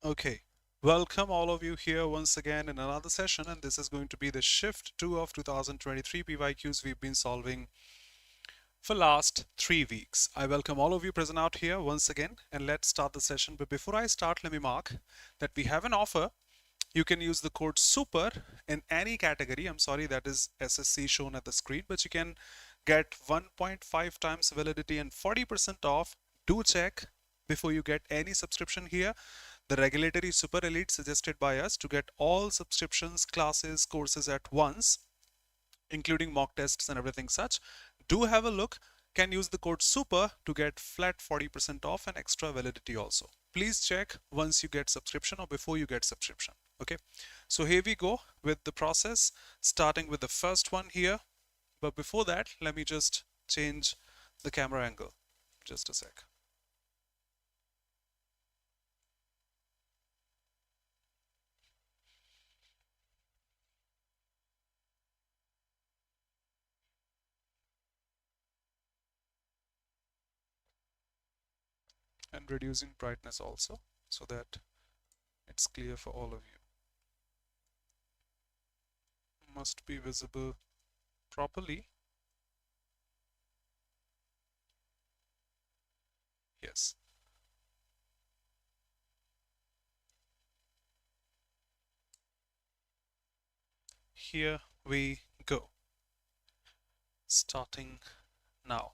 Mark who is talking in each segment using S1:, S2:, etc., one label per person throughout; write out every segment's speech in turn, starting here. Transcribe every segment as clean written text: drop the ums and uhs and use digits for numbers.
S1: Okay, welcome all of you here once again in another session, and this is going to be the shift 2 of 2023 PYQs we've been solving for last 3 weeks. I welcome all of you present out here once again, and let's start the session. But before I start, let me mark that we have an offer. You can use the code SUPER in any category. I'm sorry, that is SSC shown at the screen, but you can get 1.5 times validity and 40% off. Do check before you get any subscription here. The regulatory super elite suggested by us to get all subscriptions, classes, courses at once, including mock tests and everything such. Do have a look. Can use the code SUPER to get flat 40% off and extra validity also. Please check once you get subscription or before you get subscription. Okay, so here we go with the process, starting with the first one here. But before that, let me just change the camera angle. Just a sec. And reducing brightness also so that it's clear for all of you. Must be visible properly. Yes. Here we go. Starting now.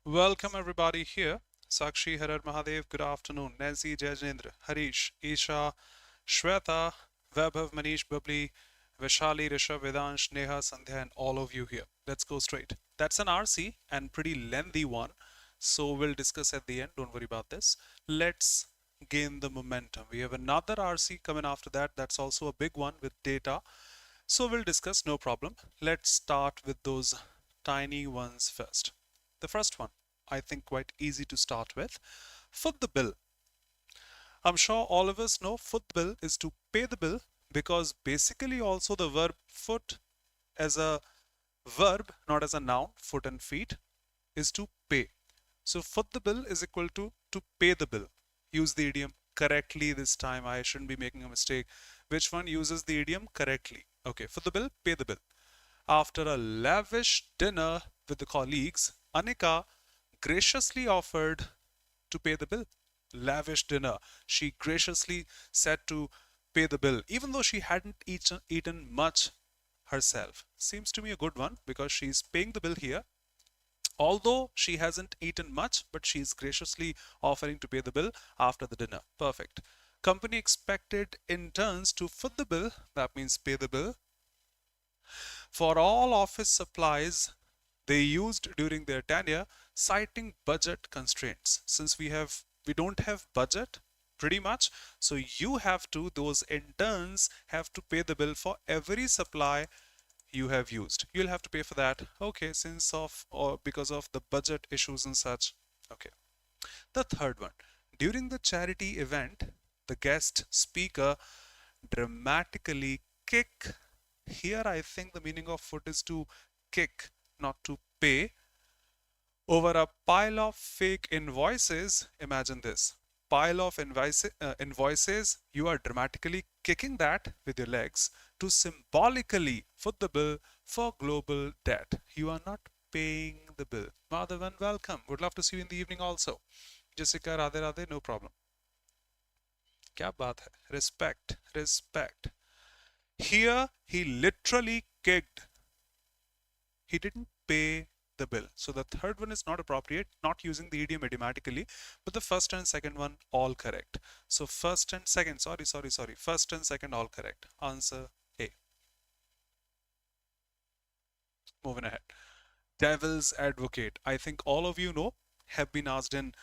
S1: Welcome everybody here. Sakshi, Harar Mahadev, good afternoon. Nancy, Jajendra, Harish, Isha, Shweta, Vaibhav, Manish, Babli, Vishali, Rishabh, Vedansh, Neha, Sandhya, and all of you here. Let's go straight. That's an RC and pretty lengthy one. So we'll discuss at the end. Don't worry about this. Let's gain the momentum. We have another RC coming after that. That's also a big one with data. So we'll discuss, no problem. Let's start with those tiny ones first. The first one, I think quite easy to start with. Foot the bill. I'm sure all of us know foot the bill is to pay the bill, because basically also the verb foot as a verb, not as a noun, foot and feet, is to pay. So foot the bill is equal to pay the bill. Use the idiom correctly this time. I shouldn't be making a mistake. Which one uses the idiom correctly? Okay, foot the bill, pay the bill. After a lavish dinner with the colleagues, Anika graciously offered to pay the bill. Lavish dinner. She graciously said to pay the bill, even though she hadn't eaten much herself. Seems to me a good one because she's paying the bill here. Although she hasn't eaten much, but she's graciously offering to pay the bill after the dinner. Perfect. Company expected interns to foot the bill, that means pay the bill, for all office supplies they used during their tenure, citing budget constraints. Since we don't have budget pretty much, so those interns have to pay the bill for every supply you have used. You'll have to pay for that. Okay, since of or because of the budget issues and such. Okay. The third one. During the charity event, the guest speaker dramatically kick. Here I think the meaning of foot is to kick, not to pay, over a pile of fake invoices. Imagine this pile of invoices. You are dramatically kicking that with your legs to symbolically foot the bill for global debt. You are not paying the bill. Madhavan, welcome. Would love to see you in the evening also. Jessica, Radhe Radhe, no problem. Kya baat hai? Respect, respect. Here he literally kicked. He didn't pay the bill. So the third one is not appropriate, not using the idiom idiomatically, but the first and second one all correct. So first and second, sorry. First and second all correct. Answer A. Moving ahead. Devil's advocate. I think all of you know, have been asked in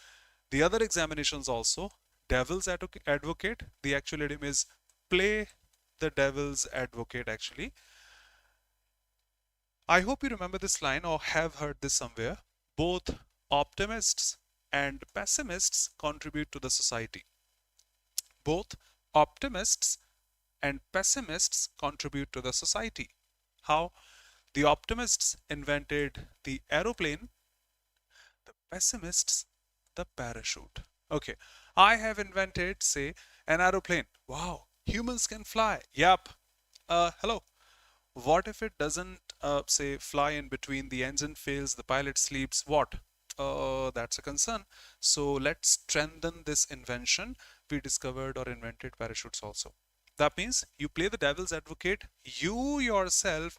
S1: the other examinations also. Devil's advocate, the actual idiom is play the devil's advocate actually. I hope you remember this line or have heard this somewhere. Both optimists and pessimists contribute to the society. Both optimists and pessimists contribute to the society. How? The optimists invented the aeroplane. The Pessimists, the parachute. Okay, I have invented, say, an aeroplane. Wow, humans can fly. Yep. Hello. What if it doesn't, say, fly in between? The engine fails, the pilot sleeps. What? That's a concern. So let's strengthen this invention. We discovered or invented parachutes also. That means you play the devil's advocate. You yourself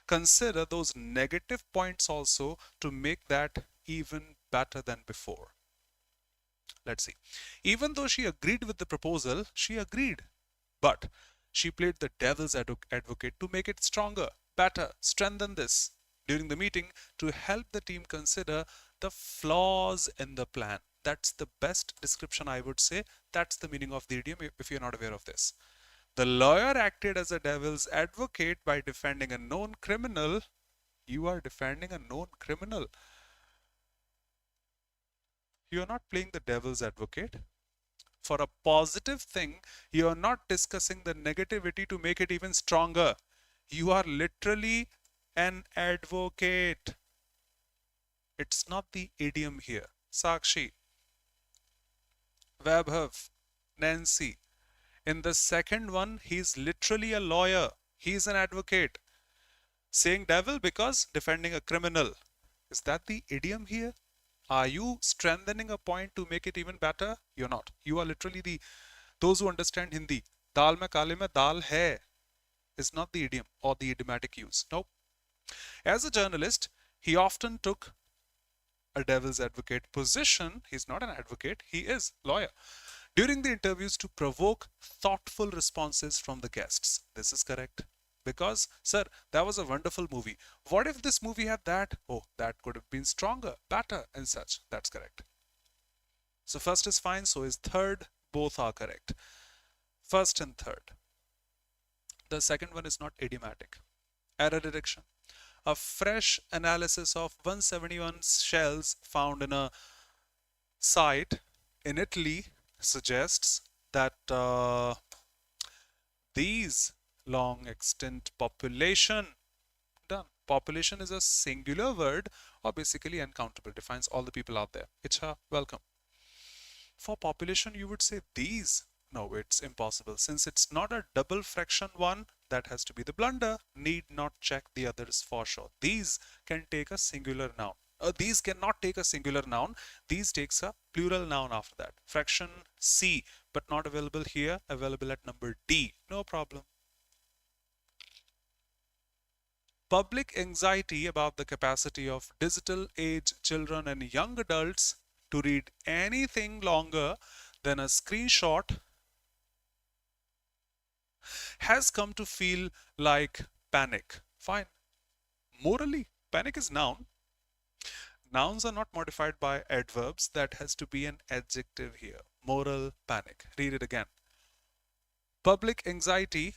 S1: consider those negative points also to make that even better than before. Let's see. Even though she agreed with the proposal, she agreed. But she played the devil's advocate to make it stronger, better, strengthen this during the meeting to help the team consider the flaws in the plan. That's the best description, I would say. That's the meaning of the idiom if you're not aware of this. The lawyer acted as a devil's advocate by defending a known criminal. You are defending a known criminal. You are not playing the devil's advocate. For a positive thing, you are not discussing the negativity to make it even stronger. You are literally an advocate. It's not the idiom here. Sakshi, Vaibhav, Nancy. In the second one, he's literally a lawyer. He's an advocate. Saying devil because defending a criminal. Is that the idiom here? Are you strengthening a point to make it even better? You're not. You are literally those who understand Hindi. Dal mein kale mein dal hai is not the idiom or the idiomatic use. No. As a journalist, he often took a devil's advocate position. He's not an advocate, he is lawyer. During the interviews to provoke thoughtful responses from the guests. This is correct. Because, sir, that was a wonderful movie. What if this movie had that? Oh, that could have been stronger, better, and such. That's correct. So first is fine, so is third. Both are correct. First and third. The second one is not idiomatic. Error detection. A fresh analysis of 171 shells found in a site in Italy suggests that these long extinct population, done. Population is a singular word or basically uncountable, defines all the people out there. Icha, welcome. For population, you would say these. No, it's impossible. Since it's not a double fraction one, that has to be the blunder. Need not check the others for sure. These can take a singular noun. These cannot take a singular noun. These takes a plural noun after that. Fraction C, but not available here. Available at number D. No problem. Public anxiety about the capacity of digital age children and young adults to read anything longer than a screenshot has come to feel like panic. Fine. Morally, panic is noun. Nouns are not modified by adverbs. That has to be an adjective here. Moral panic. Read it again. Public anxiety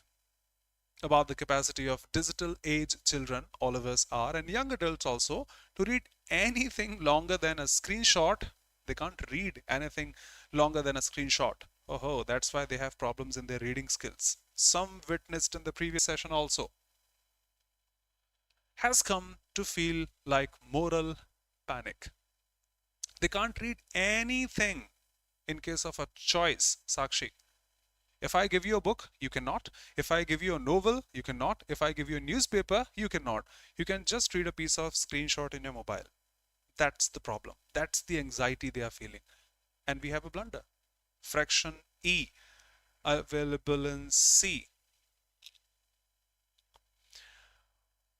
S1: about the capacity of digital age children, all of us are, and young adults also, to read anything longer than a screenshot. They can't read anything longer than a screenshot. Oh, that's why they have problems in their reading skills. Some witnessed in the previous session also. Has come to feel like moral panic. They can't read anything in case of a choice, Sakshi. If I give you a book, you cannot. If I give you a novel, you cannot. If I give you a newspaper, you cannot. You can just read a piece of screenshot in your mobile. That's the problem. That's the anxiety they are feeling. And we have a blunder. Fraction E, available in C.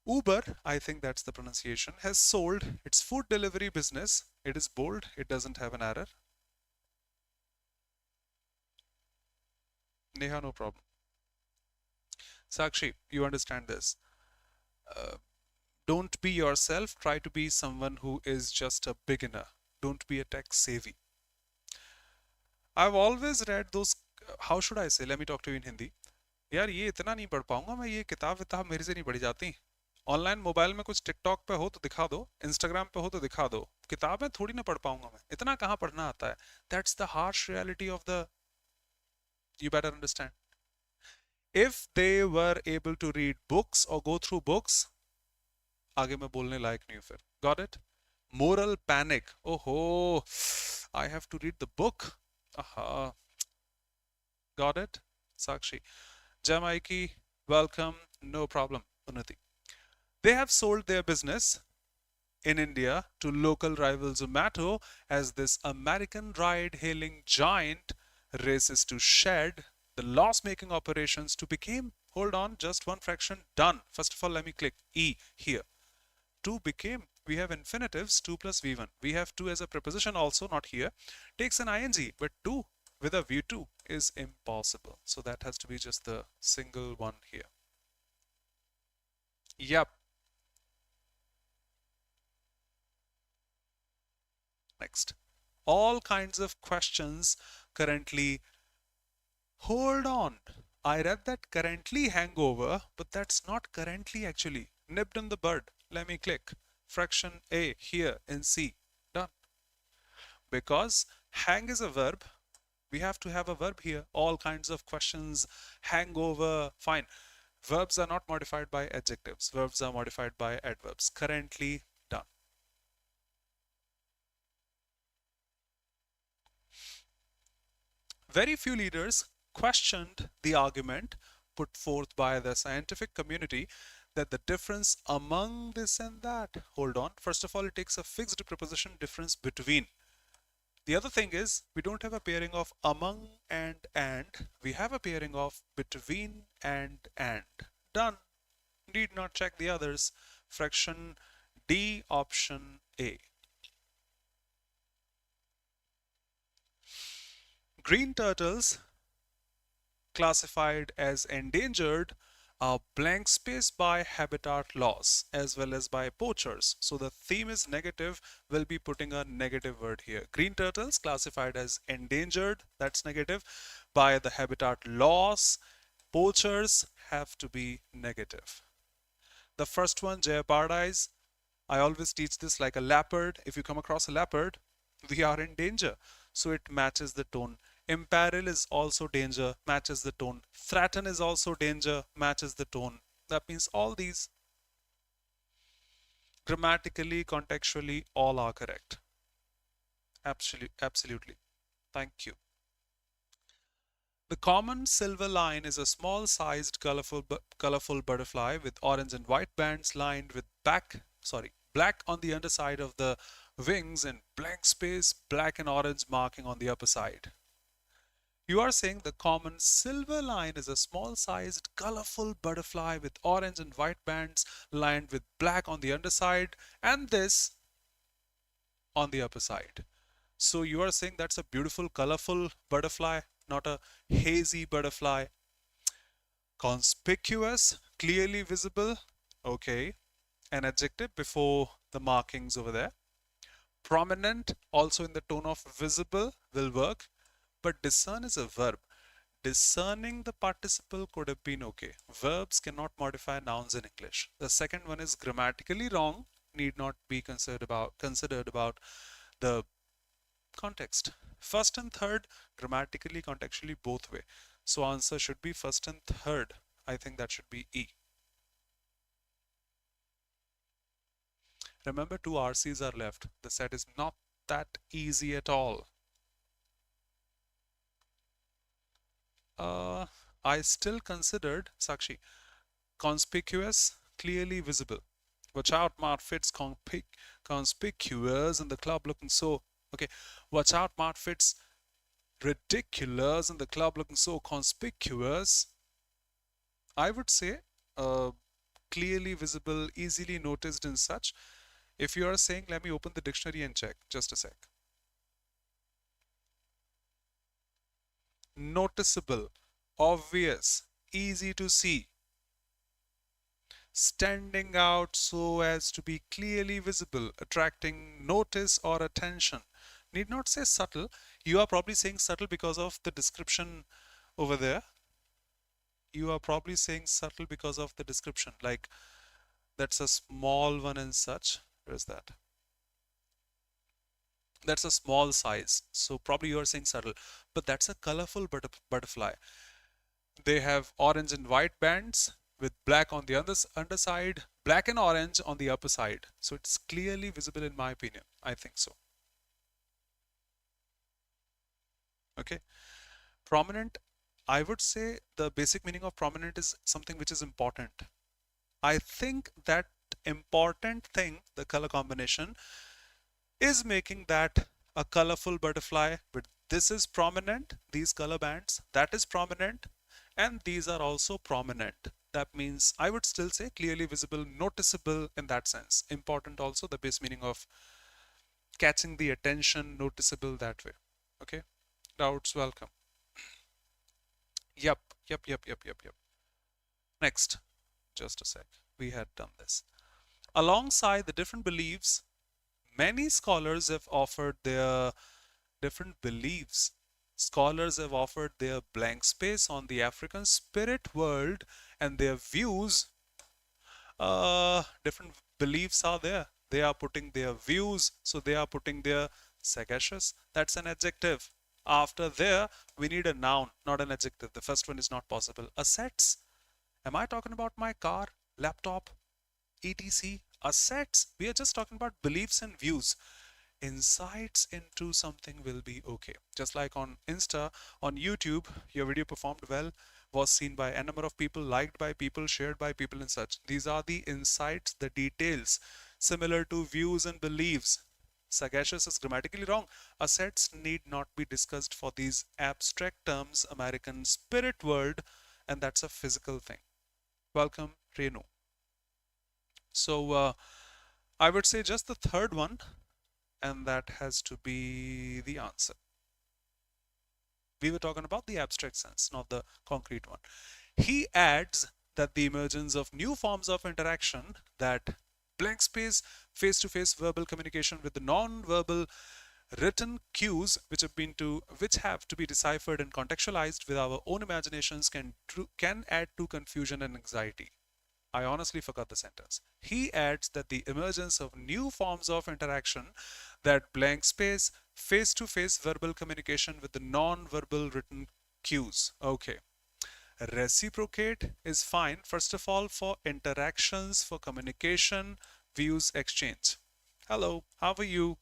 S1: Uber, I think that's the pronunciation, has sold its food delivery business. It is bold. It doesn't have an error. Neha, no problem. Sakshi, you understand this. Don't be yourself. Try to be someone who is just a beginner. Don't be a tech savvy. I've always read those, how should I say, let me talk to you in Hindi. यार ये इतना नहीं पढ़ पाऊंगा मैं, ये किताब विताब मेरे से नहीं पढ़ी जाती. ऑनलाइन मोबाइल में कुछ टिकटॉक पे हो तो दिखा दो, इंस्टाग्राम पे हो तो दिखा दो, किताबें थोड़ी ना पढ़ पाऊंगा मैं, इतना कहाँ पढ़ना आता है. That's the harsh reality of the, you better understand. If they were able to read books or go through books, आगे मैं बोलने लायक नहीं हूँ फिर. Got it? Moral panic. Oh, I have to read the book. Aha, got it. Sakshi. Jamaiki, welcome. No problem, Unnati. They have sold their business in India to local rival Zomato as this American ride-hailing giant races to shed the loss-making operations to become, hold on, just one fraction, done. First of all, let me click E here. To became, we have infinitives 2 plus V1. We have 2 as a preposition also, not here. Takes an ing, but 2 with a V2 is impossible. So that has to be just the single one here. Yep. Next. All kinds of questions currently. Hold on. I read that currently hangover, but that's not currently actually. Nipped in the bud. Let me click. Fraction A here in C. Done. Because hang is a verb, we have to have a verb here. All kinds of questions, hangover, fine. Verbs are not modified by adjectives. Verbs are modified by adverbs. Currently, done. Very few leaders questioned the argument put forth by the scientific community that the difference among this and that. Hold on. First of all, it takes a fixed preposition difference between. The other thing is we don't have a pairing of among and. We have a pairing of between and. Done. Need not check the others. Fraction D, option A. Green turtles classified as endangered are blank space by habitat loss as well as by poachers. So the theme is negative. We'll be putting a negative word here. Green turtles classified as endangered, that's negative, by the habitat loss. Poachers have to be negative. The first one, Jayapardais, I always teach this like a leopard. If you come across a leopard, we are in danger. So it matches the tone. Imperil is also danger, matches the tone. Threaten is also danger, matches the tone. That means all these grammatically, contextually, all are correct. Absolutely. Thank you. The common silver line is a small-sized, colorful butterfly with orange and white bands lined with black on the underside of the wings and blank space, black and orange marking on the upper side. You are saying the common silver line is a small-sized, colorful butterfly with orange and white bands lined with black on the underside and this on the upper side. So you are saying that's a beautiful, colorful butterfly, not a hazy butterfly. Conspicuous, clearly visible. Okay. An adjective before the markings over there. Prominent, also in the tone of visible, will work. But discern is a verb. Discerning the participle could have been okay. Verbs cannot modify nouns in English. The second one is grammatically wrong, need not be considered about the context. First and third, grammatically, contextually, both way. So answer should be first and third. I think that should be E. Remember, 2 RCs are left. The set is not that easy at all. I still considered, Sakshi, conspicuous, clearly visible. Watch out, Mart Fits conspicuous in the club looking so. Okay, watch out, Mart Fits ridiculous in the club looking so conspicuous. I would say clearly visible, easily noticed and such. If you are saying, let me open the dictionary and check. Just a sec. Noticeable, obvious, easy to see. Standing out so as to be clearly visible, attracting notice or attention. Need not say subtle. You are probably saying subtle because of the description over there. You are probably saying subtle because of the description, like that's a small one and such. Where is that? That's a small size. So probably you are saying subtle, but that's a colorful butterfly. They have orange and white bands with black on the underside, Black and orange on the upper side. So it's clearly visible in my opinion. I think so. Okay. Prominent, I would say the basic meaning of prominent is something which is important. I think that important thing, the color combination, is making that a colorful butterfly, but this is prominent, these color bands, that is prominent, and these are also prominent. That means I would still say clearly visible, noticeable in that sense. Important also, the base meaning of catching the attention, noticeable that way. Okay, doubts welcome. Yep, yep. Next, just a sec. We had done this. Alongside the different beliefs, many scholars have offered their different beliefs. Scholars have offered their blank space on the African spirit world and their views. Different beliefs are there. They are putting their views, so they are putting their sagacious. That's an adjective. After there, we need a noun, not an adjective. The first one is not possible. Assets. Am I talking about my car, laptop, etc? Assets. We are just talking about beliefs and views. Insights into something will be okay. Just like on Insta, on YouTube, your video performed well, was seen by a number of people, liked by people, shared by people and such. These are the insights, the details, similar to views and beliefs. Sagacious is grammatically wrong. Assets need not be discussed for these abstract terms, American spirit world, and that's a physical thing. Welcome, Renu. So I would say just the third one, and that has to be the answer. We were talking about the abstract sense, not the concrete one. He adds that the emergence of new forms of interaction, that blank space, face-to-face verbal communication with the non-verbal written cues which have to be deciphered and contextualized with our own imaginations can add to confusion and anxiety. I honestly forgot the sentence. He adds that the emergence of new forms of interaction, that blank space, face-to-face verbal communication with the non-verbal written cues. Okay. Reciprocate is fine, first of all, for interactions, for communication, views exchange. Hello, how are you?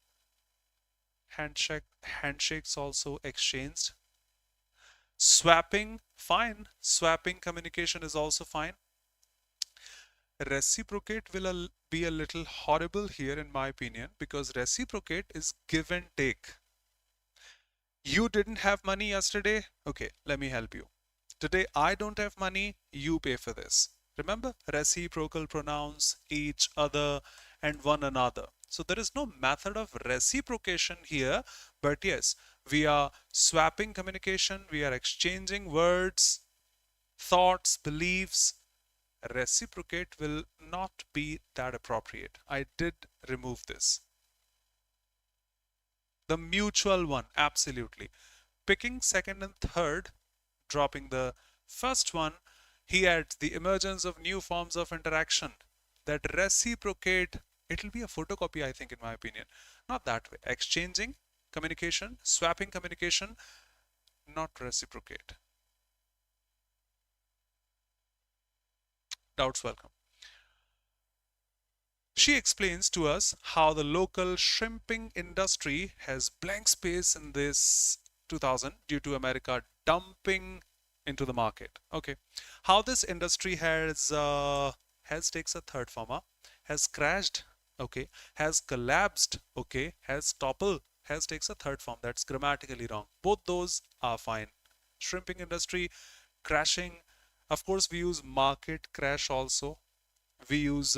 S1: Handshakes also exchanged. Swapping, fine. Swapping communication is also fine. Reciprocate will be a little horrible here in my opinion, because reciprocate is give and take. You didn't have money yesterday? Okay, let me help you. Today I don't have money, you pay for this. Remember, reciprocal pronouns, each other and one another. So there is no method of reciprocation here, but yes, we are swapping communication, we are exchanging words, thoughts, beliefs. Reciprocate will not be that appropriate. I did remove this. The mutual one, absolutely. Picking second and third, dropping the first one, he adds the emergence of new forms of interaction that reciprocate. It will be a photocopy, I think, in my opinion. Not that way. Exchanging communication, swapping communication, not reciprocate. Doubts welcome. She explains to us how the local shrimping industry has blank space in this 2000 due to America dumping into the market. Okay, how this industry has takes a third form, has crashed. Okay, has collapsed. Okay, has toppled. Has takes a third form. That's grammatically wrong. Both those are fine. Shrimping industry, crashing. Of course, we use market crash also. We use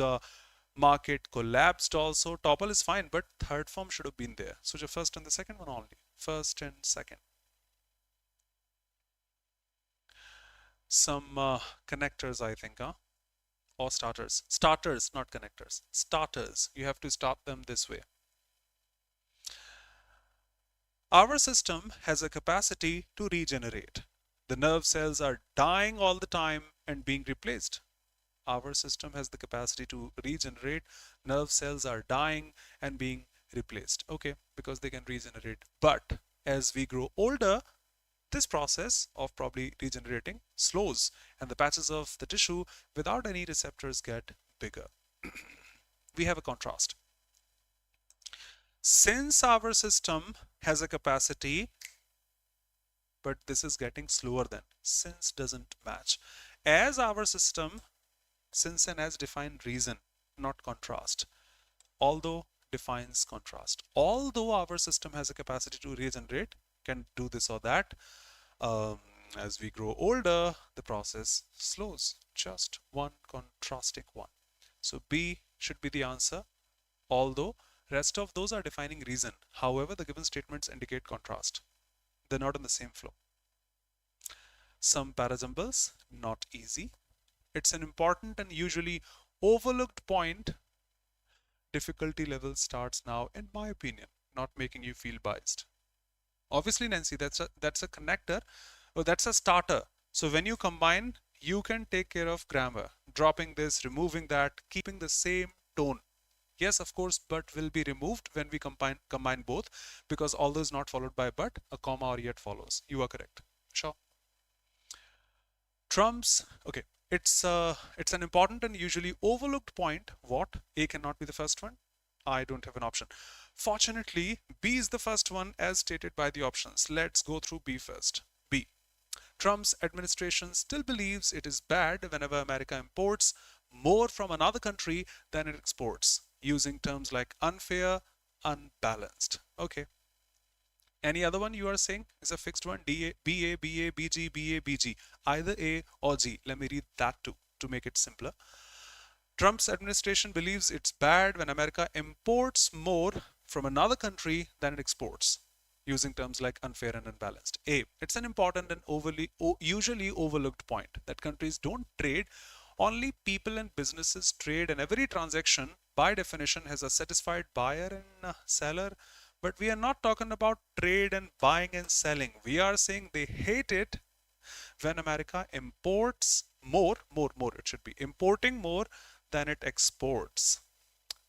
S1: market collapsed also. Topple is fine, but third form should have been there. So the first and the second one only. First and second. Some connectors, I think, huh? Or starters. Starters, not connectors. Starters. You have to start them this way. Our system has a capacity to regenerate. The nerve cells are dying all the time and being replaced. Our system has the capacity to regenerate. Nerve cells are dying and being replaced. Okay, because they can regenerate. But as we grow older, this process of probably regenerating slows and the patches of the tissue without any receptors get bigger. We have a contrast. Since our system has a capacity, but this is getting slower than, since doesn't match. As our system, since and as define reason, not contrast. Although defines contrast. Although our system has a capacity to regenerate, can do this or that, um, as we grow older, the process slows. Just one contrasting one. So B should be the answer. Although rest of those are defining reason. However, the given statements indicate contrast. They're not in the same flow. Some para-jumbles, not easy. It's an important and usually overlooked point. Difficulty level starts now, in my opinion, not making you feel biased. Obviously, Nancy, that's a connector, or that's a starter. So when you combine, you can take care of grammar, dropping this, removing that, keeping the same tone. Yes, of course, but will be removed when we combine both, because although is not followed by but, a comma or yet follows. You are correct. Sure. Trumps. Okay, it's an important and usually overlooked point. What? A cannot be the first one. I don't have an option. Fortunately, B is the first one as stated by the options. Let's go through B first. B. Trump's administration still believes it is bad whenever America imports more from another country than it exports, using terms like unfair, unbalanced. Okay. Any other one you are saying is a fixed one? D A, B A, B A, B G, B A, B G. Either A or G. Let me read that too to make it simpler. Trump's administration believes it's bad when America imports more from another country than it exports, using terms like unfair and unbalanced. A. It's an important and usually overlooked point that countries don't trade. Only people and businesses trade, and every transaction, by definition, has a satisfied buyer and seller. But we are not talking about trade and buying and selling. We are saying they hate it when America imports more, it should be importing more than it exports.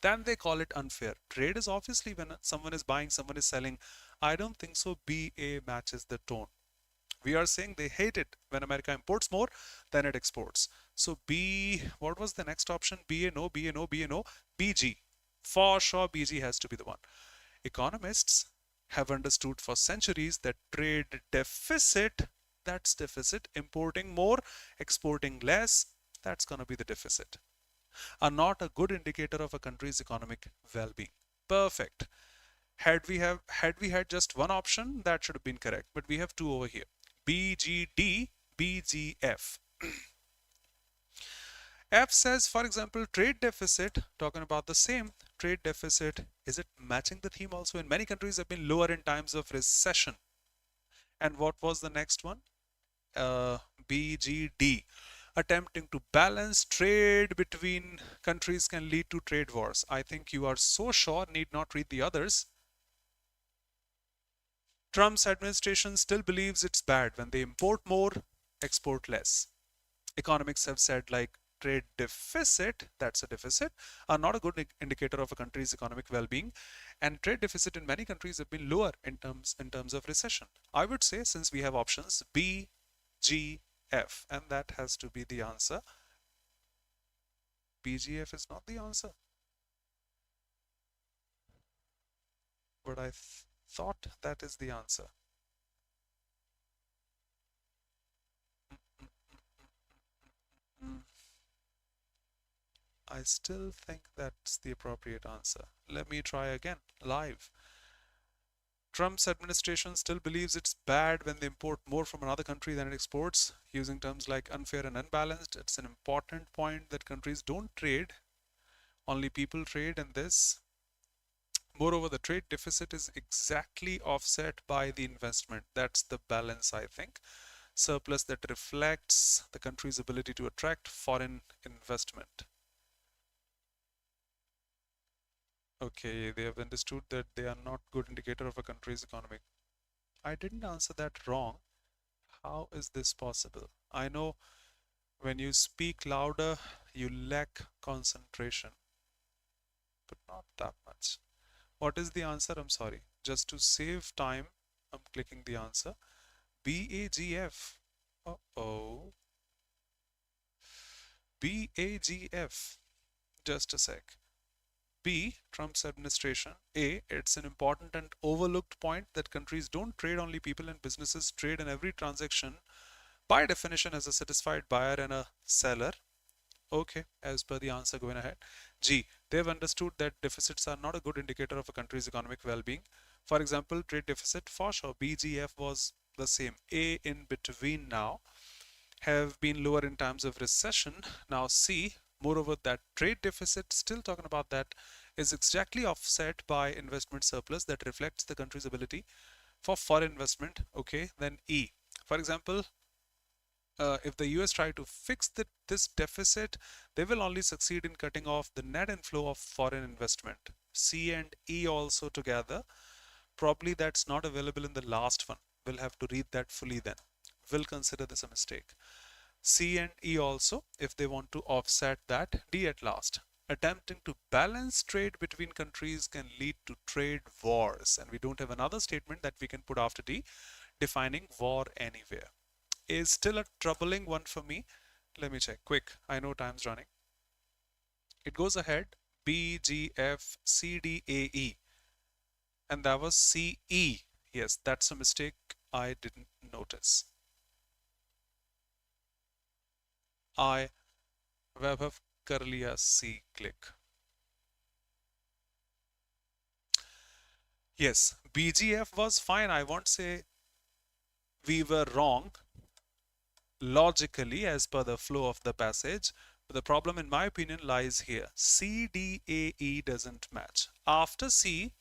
S1: Then they call it unfair. Trade is obviously when someone is buying, someone is selling. I don't think so. BA matches the tone. We are saying they hate it when America imports more than it exports. So B, what was the next option? BA no, BA no, BA no, BG. For sure, BG has to be the one. Economists have understood for centuries that trade deficit, that's deficit, importing more, exporting less, that's going to be the deficit, are not a good indicator of a country's economic well-being. Perfect. Had we had just one option, that should have been correct, but we have two over here. BGD, BGF. F says, for example, trade deficit, talking about the same trade deficit. Is it matching the theme also? In many countries have been lower in times of recession. And what was the next one? BGD. Attempting to balance trade between countries can lead to trade wars. I think you are so sure, need not read the others. Trump's administration still believes it's bad when they import more, export less. Economics have said like trade deficit, that's a deficit, are not a good indicator of a country's economic well-being, and trade deficit in many countries have been lower in terms of recession. I would say, since we have options B, G, F, and that has to be the answer. BGF is not the answer, but I thought that is the answer. I still think that's the appropriate answer. Let me try again, live. Trump's administration still believes it's bad when they import more from another country than it exports, using terms like unfair and unbalanced. It's an important point that countries don't trade, only people trade, and this. Moreover, the trade deficit is exactly offset by the investment. That's the balance, I think. Surplus that reflects the country's ability to attract foreign investment. Okay, they have understood that they are not good indicator of a country's economic. I didn't answer that wrong. How is this possible? I know when you speak louder, you lack concentration, but not that much. What is the answer? I'm sorry. Just to save time, I'm clicking the answer. BAGF. Uh-oh. BAGF. Just a sec. B, Trump's administration. A, it's an important and overlooked point that countries don't trade, only people and businesses trade, and every transaction by definition has a satisfied buyer and a seller. Okay, as per the answer going ahead. G, they've understood that deficits are not a good indicator of a country's economic well-being. For example, trade deficit for sure. B, G, F was the same. A in between now have been lower in times of recession. Now C, moreover, that trade deficit, still talking about that, is exactly offset by investment surplus that reflects the country's ability for foreign investment. Okay, then E, for example, if the US try to fix this deficit, they will only succeed in cutting off the net inflow of foreign investment. C and E also together. Probably that's not available in the last one. We'll have to read that fully then. We'll consider this a mistake. C and E also, if they want to offset that. D at last. Attempting to balance trade between countries can lead to trade wars. And we don't have another statement that we can put after D, defining war anywhere. Is still a troubling one for me. Let me check quick. I know time's running. It goes ahead. B, G, F, C, D, A, E. And that was C, E. Yes, that's a mistake I didn't notice. I वैभव कर लिया C click. Yes, BGF was fine. I won't say we were wrong logically as per the flow of the passage. But the problem in my opinion lies here. C, D, A, E doesn't match. After C,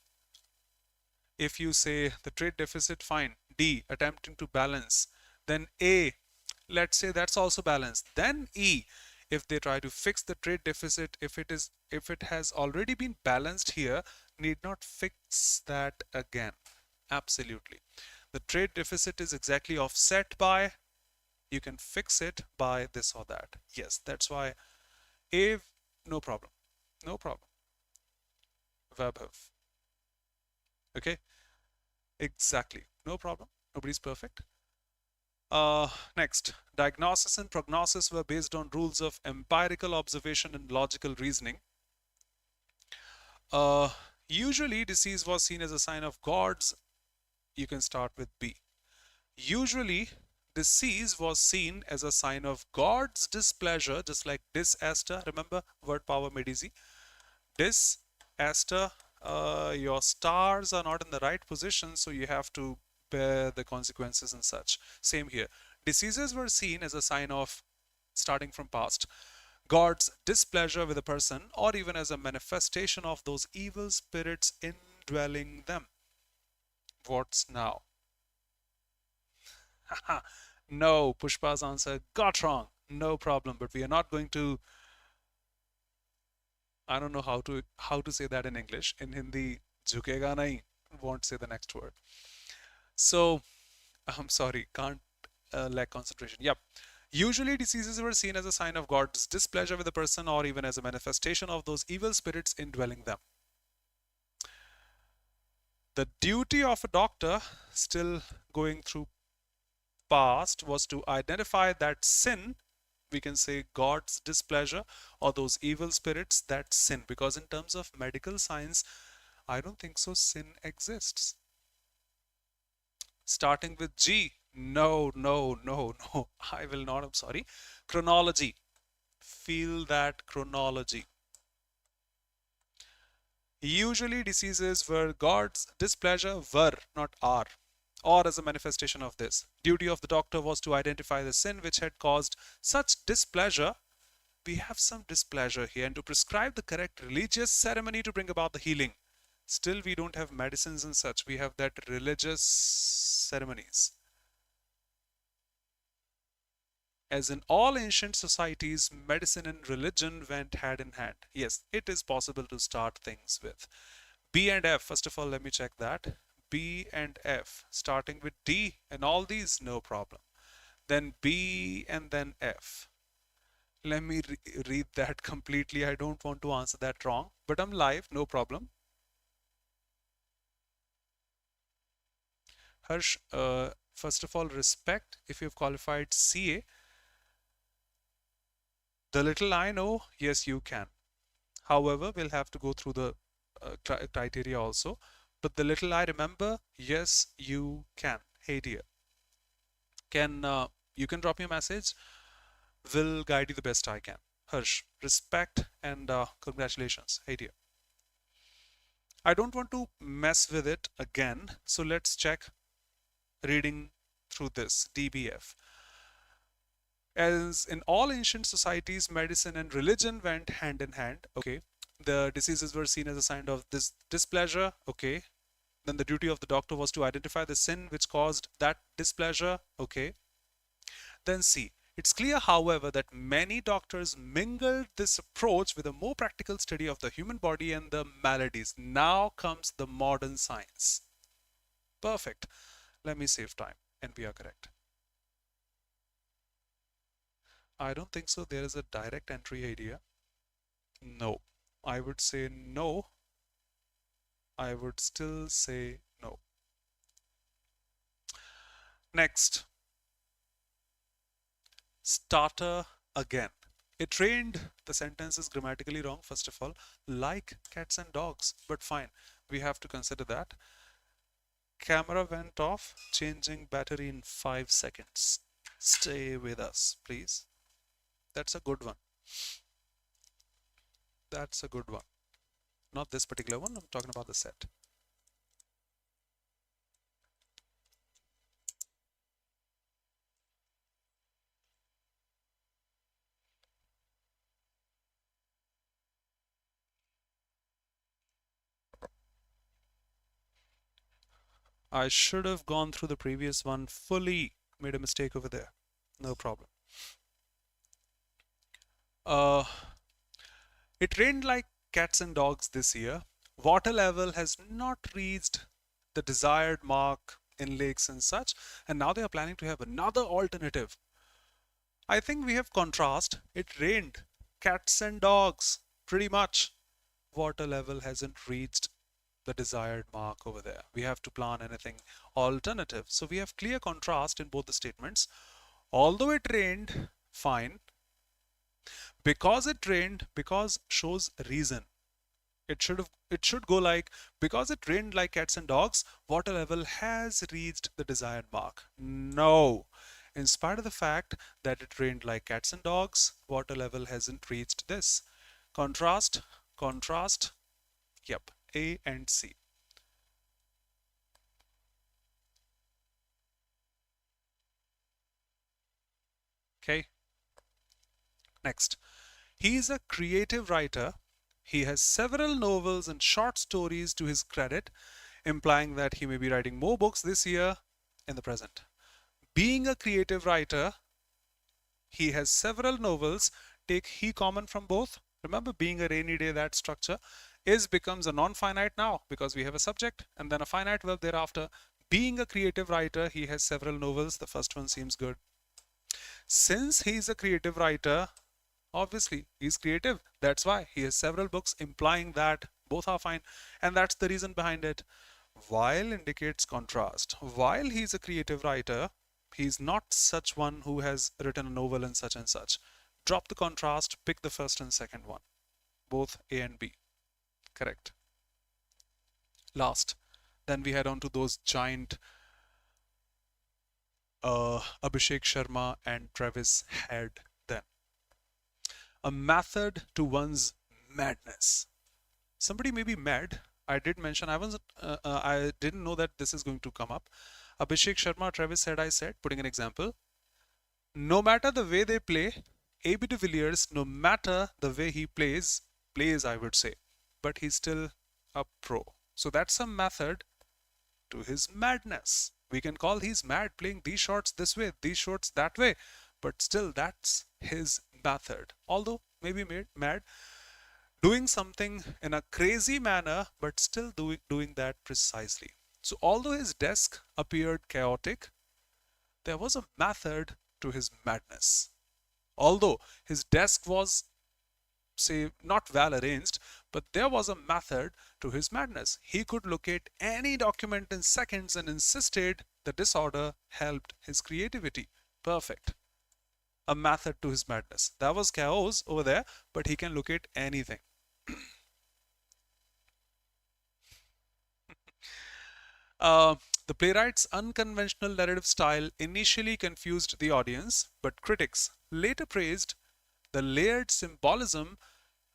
S1: if you say the trade deficit, fine. D, attempting to balance. Then A, let's say that's also balanced. Then E, if they try to fix the trade deficit, if it has already been balanced here, need not fix that again. Absolutely. The trade deficit is exactly offset by, you can fix it by this or that. Yes, that's why A, no problem. No problem. Vaibhav. Okay, exactly. No problem. Nobody's perfect. Next, diagnosis and prognosis were based on rules of empirical observation and logical reasoning. Usually, disease was seen as a sign of God's. You can start with B. Usually, disease was seen as a sign of God's displeasure, just like disaster. Remember, word power made easy. Disaster. Your stars are not in the right position, so you have to bear the consequences and such. Same here. Diseases were seen as a sign of, starting from past, God's displeasure with a person, or even as a manifestation of those evil spirits indwelling them. What's now? No, Pushpa's answer got wrong. No problem, but we are not going to, I don't know how to say that in English. In Hindi, jhukega nahi, won't say the next word. So, I'm sorry, can't lack concentration. Yep. Usually diseases were seen as a sign of God's displeasure with a person, or even as a manifestation of those evil spirits indwelling them. The duty of a doctor, still going through past, was to identify that sin, we can say God's displeasure, or those evil spirits, that sin. Because in terms of medical science, I don't think so sin exists. Starting with G. No. I will not. I'm sorry. Chronology. Feel that chronology. Usually diseases were God's displeasure, were, not are, or as a manifestation of this. Duty of the doctor was to identify the sin which had caused such displeasure. We have some displeasure here, and to prescribe the correct religious ceremony to bring about the healing. Still, we don't have medicines and such. We have that religious ceremonies. As in all ancient societies, medicine and religion went hand in hand. Yes, it is possible to start things with. B and F, first of all, let me check that. B and F, starting with D and all these, no problem. Then B and then F. Let me read that completely. I don't want to answer that wrong, but I'm live, no problem. Harsh, first of all, respect if you've qualified CA. The little I know, yes, you can. However, we'll have to go through the criteria also. But the little I remember, yes, you can. Hey dear, can you can drop me a message. Will guide you the best I can. Harsh, respect and congratulations. Hey dear. I don't want to mess with it again, so let's check reading through this DBF. As in all ancient societies, medicine and religion went hand in hand. Okay. The diseases were seen as a sign of this displeasure. Okay. Then the duty of the doctor was to identify the sin which caused that displeasure. Okay. Then C. It's clear, however, that many doctors mingled this approach with a more practical study of the human body and the maladies. Now comes the modern science. Perfect. Let me save time. And we are correct. I don't think so. There is a direct entry idea. No. I would say no. I would still say no. Next. Starter again. It rained. The sentence is grammatically wrong, first of all. Like cats and dogs. But fine. We have to consider that. Camera went off. Changing battery in 5 seconds. Stay with us, please. That's a good one. That's a good one. Not this particular one. I'm talking about the set. I should have gone through the previous one fully. Made a mistake over there. No problem. It rained like cats and dogs this year. Water level has not reached the desired mark in lakes and such, and now they are planning to have another alternative. I think we have contrast. It rained cats and dogs pretty much. Water level hasn't reached the desired mark over there. We have to plan anything alternative. So we have clear contrast in both the statements. Although it rained, fine. Because it rained, because shows reason. It should go like, because it rained like cats and dogs, water level has reached the desired mark. No. In spite of the fact that it rained like cats and dogs, water level hasn't reached this. Contrast, contrast. Yep, A and C. Okay. Next. He is a creative writer. He has several novels and short stories to his credit, implying that he may be writing more books this year in the present. Being a creative writer, he has several novels. Take he common from both. Remember, being a rainy day, that structure is becomes a non-finite now because we have a subject and then a finite verb thereafter. Being a creative writer, he has several novels. The first one seems good. Since he is a creative writer, obviously he's creative. That's why he has several books, implying that both are fine. And that's the reason behind it. While indicates contrast. While he's a creative writer, he's not such one who has written a novel and such. Drop the contrast, pick the first and second one. Both A and B. Correct. Last. Then we head on to those giant Abhishek Sharma and Travis had then. A method to one's madness. Somebody may be mad. I did mention I didn't know that this is going to come up. Abhishek Sharma, Travis said, I said, putting an example. No matter the way they play, AB de Villiers, no matter the way he plays I would say, but he's still a pro. So that's a method to his madness. We can call he's mad playing these shots this way, these shots that way, but still that's his method. Although maybe mad, doing something in a crazy manner, but still doing that precisely. So although his desk appeared chaotic, there was a method to his madness. Although his desk was, say, not well arranged, but there was a method to his madness. He could locate any document in seconds and insisted the disorder helped his creativity. Perfect. A method to his madness. That was chaos over there, but he can locate anything. Uh, the playwright's unconventional narrative style initially confused the audience, but critics later praised the layered symbolism,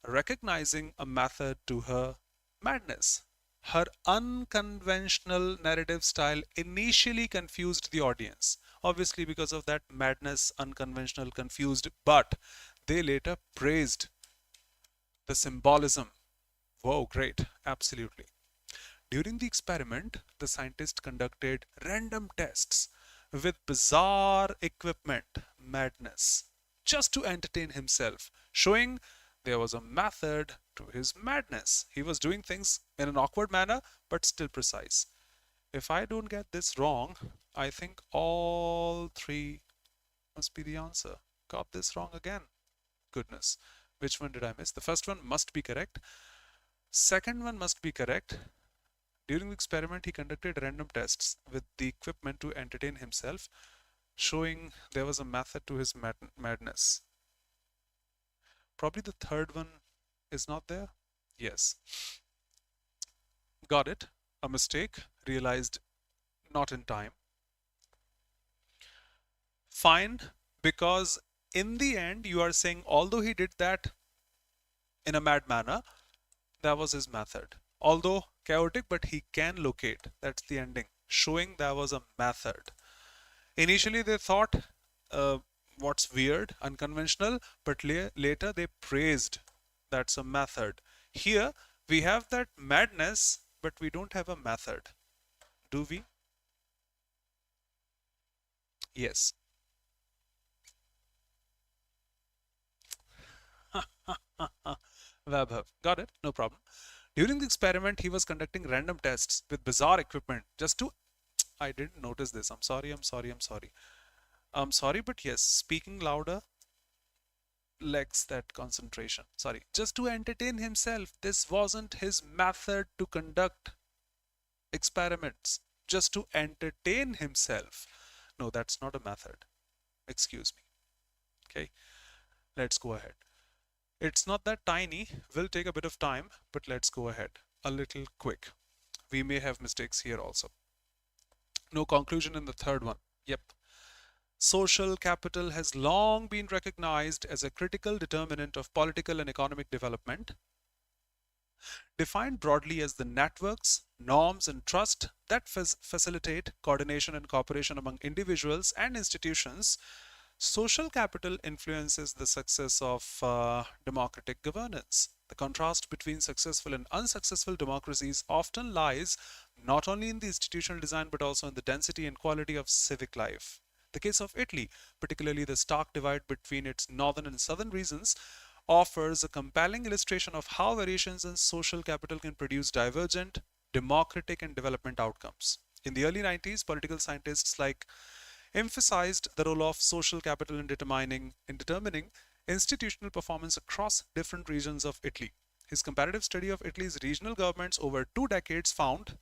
S1: recognizing a method to her madness. Her unconventional narrative style initially confused the audience, obviously because of that madness, unconventional, confused, but they later praised the symbolism. Whoa, great, absolutely. During the experiment, the scientist conducted random tests with bizarre equipment, madness, just to entertain himself, showing there was a method to his madness. He was doing things in an awkward manner, but still precise. If I don't get this wrong, I think all three must be the answer. Got this wrong again. Goodness. Which one did I miss? The first one must be correct. Second one must be correct. During the experiment, he conducted random tests with the equipment to entertain himself, showing there was a method to his madness. Probably the third one is not there. Yes. Got it. A mistake, realized not in time. Fine, because in the end, you are saying although he did that in a mad manner, that was his method. Although chaotic, but he can locate. That's the ending, showing there was a method. Initially, they thought, what's weird, unconventional, but later they praised that's a method. Here, we have that madness, but we don't have a method. Do we? Yes. Vaibhav. Got it? No problem. During the experiment, he was conducting random tests with bizarre equipment just to. I didn't notice this. I'm sorry, I'm sorry, I'm sorry. I'm sorry, but yes, speaking louder lacks that concentration. Sorry. Just to entertain himself. This wasn't his method to conduct experiments. Just to entertain himself. No, that's not a method. Excuse me. Okay. Let's go ahead. It's not that tiny. Will take a bit of time, but let's go ahead. A little quick. We may have mistakes here also. No conclusion in the third one. Yep. Social capital has long been recognized as a critical determinant of political and economic development, defined broadly as the networks, norms, and trust that facilitate coordination and cooperation among individuals and institutions. Social capital influences the success of democratic governance. The contrast between successful and unsuccessful democracies often lies not only in the institutional design but also in the density and quality of civic life. The case of Italy, particularly the stark divide between its northern and southern regions, offers a compelling illustration of how variations in social capital can produce divergent, democratic, and development outcomes. In the early 90s, political scientists like emphasized the role of social capital in determining institutional performance across different regions of Italy. His comparative study of Italy's regional governments over 2 decades found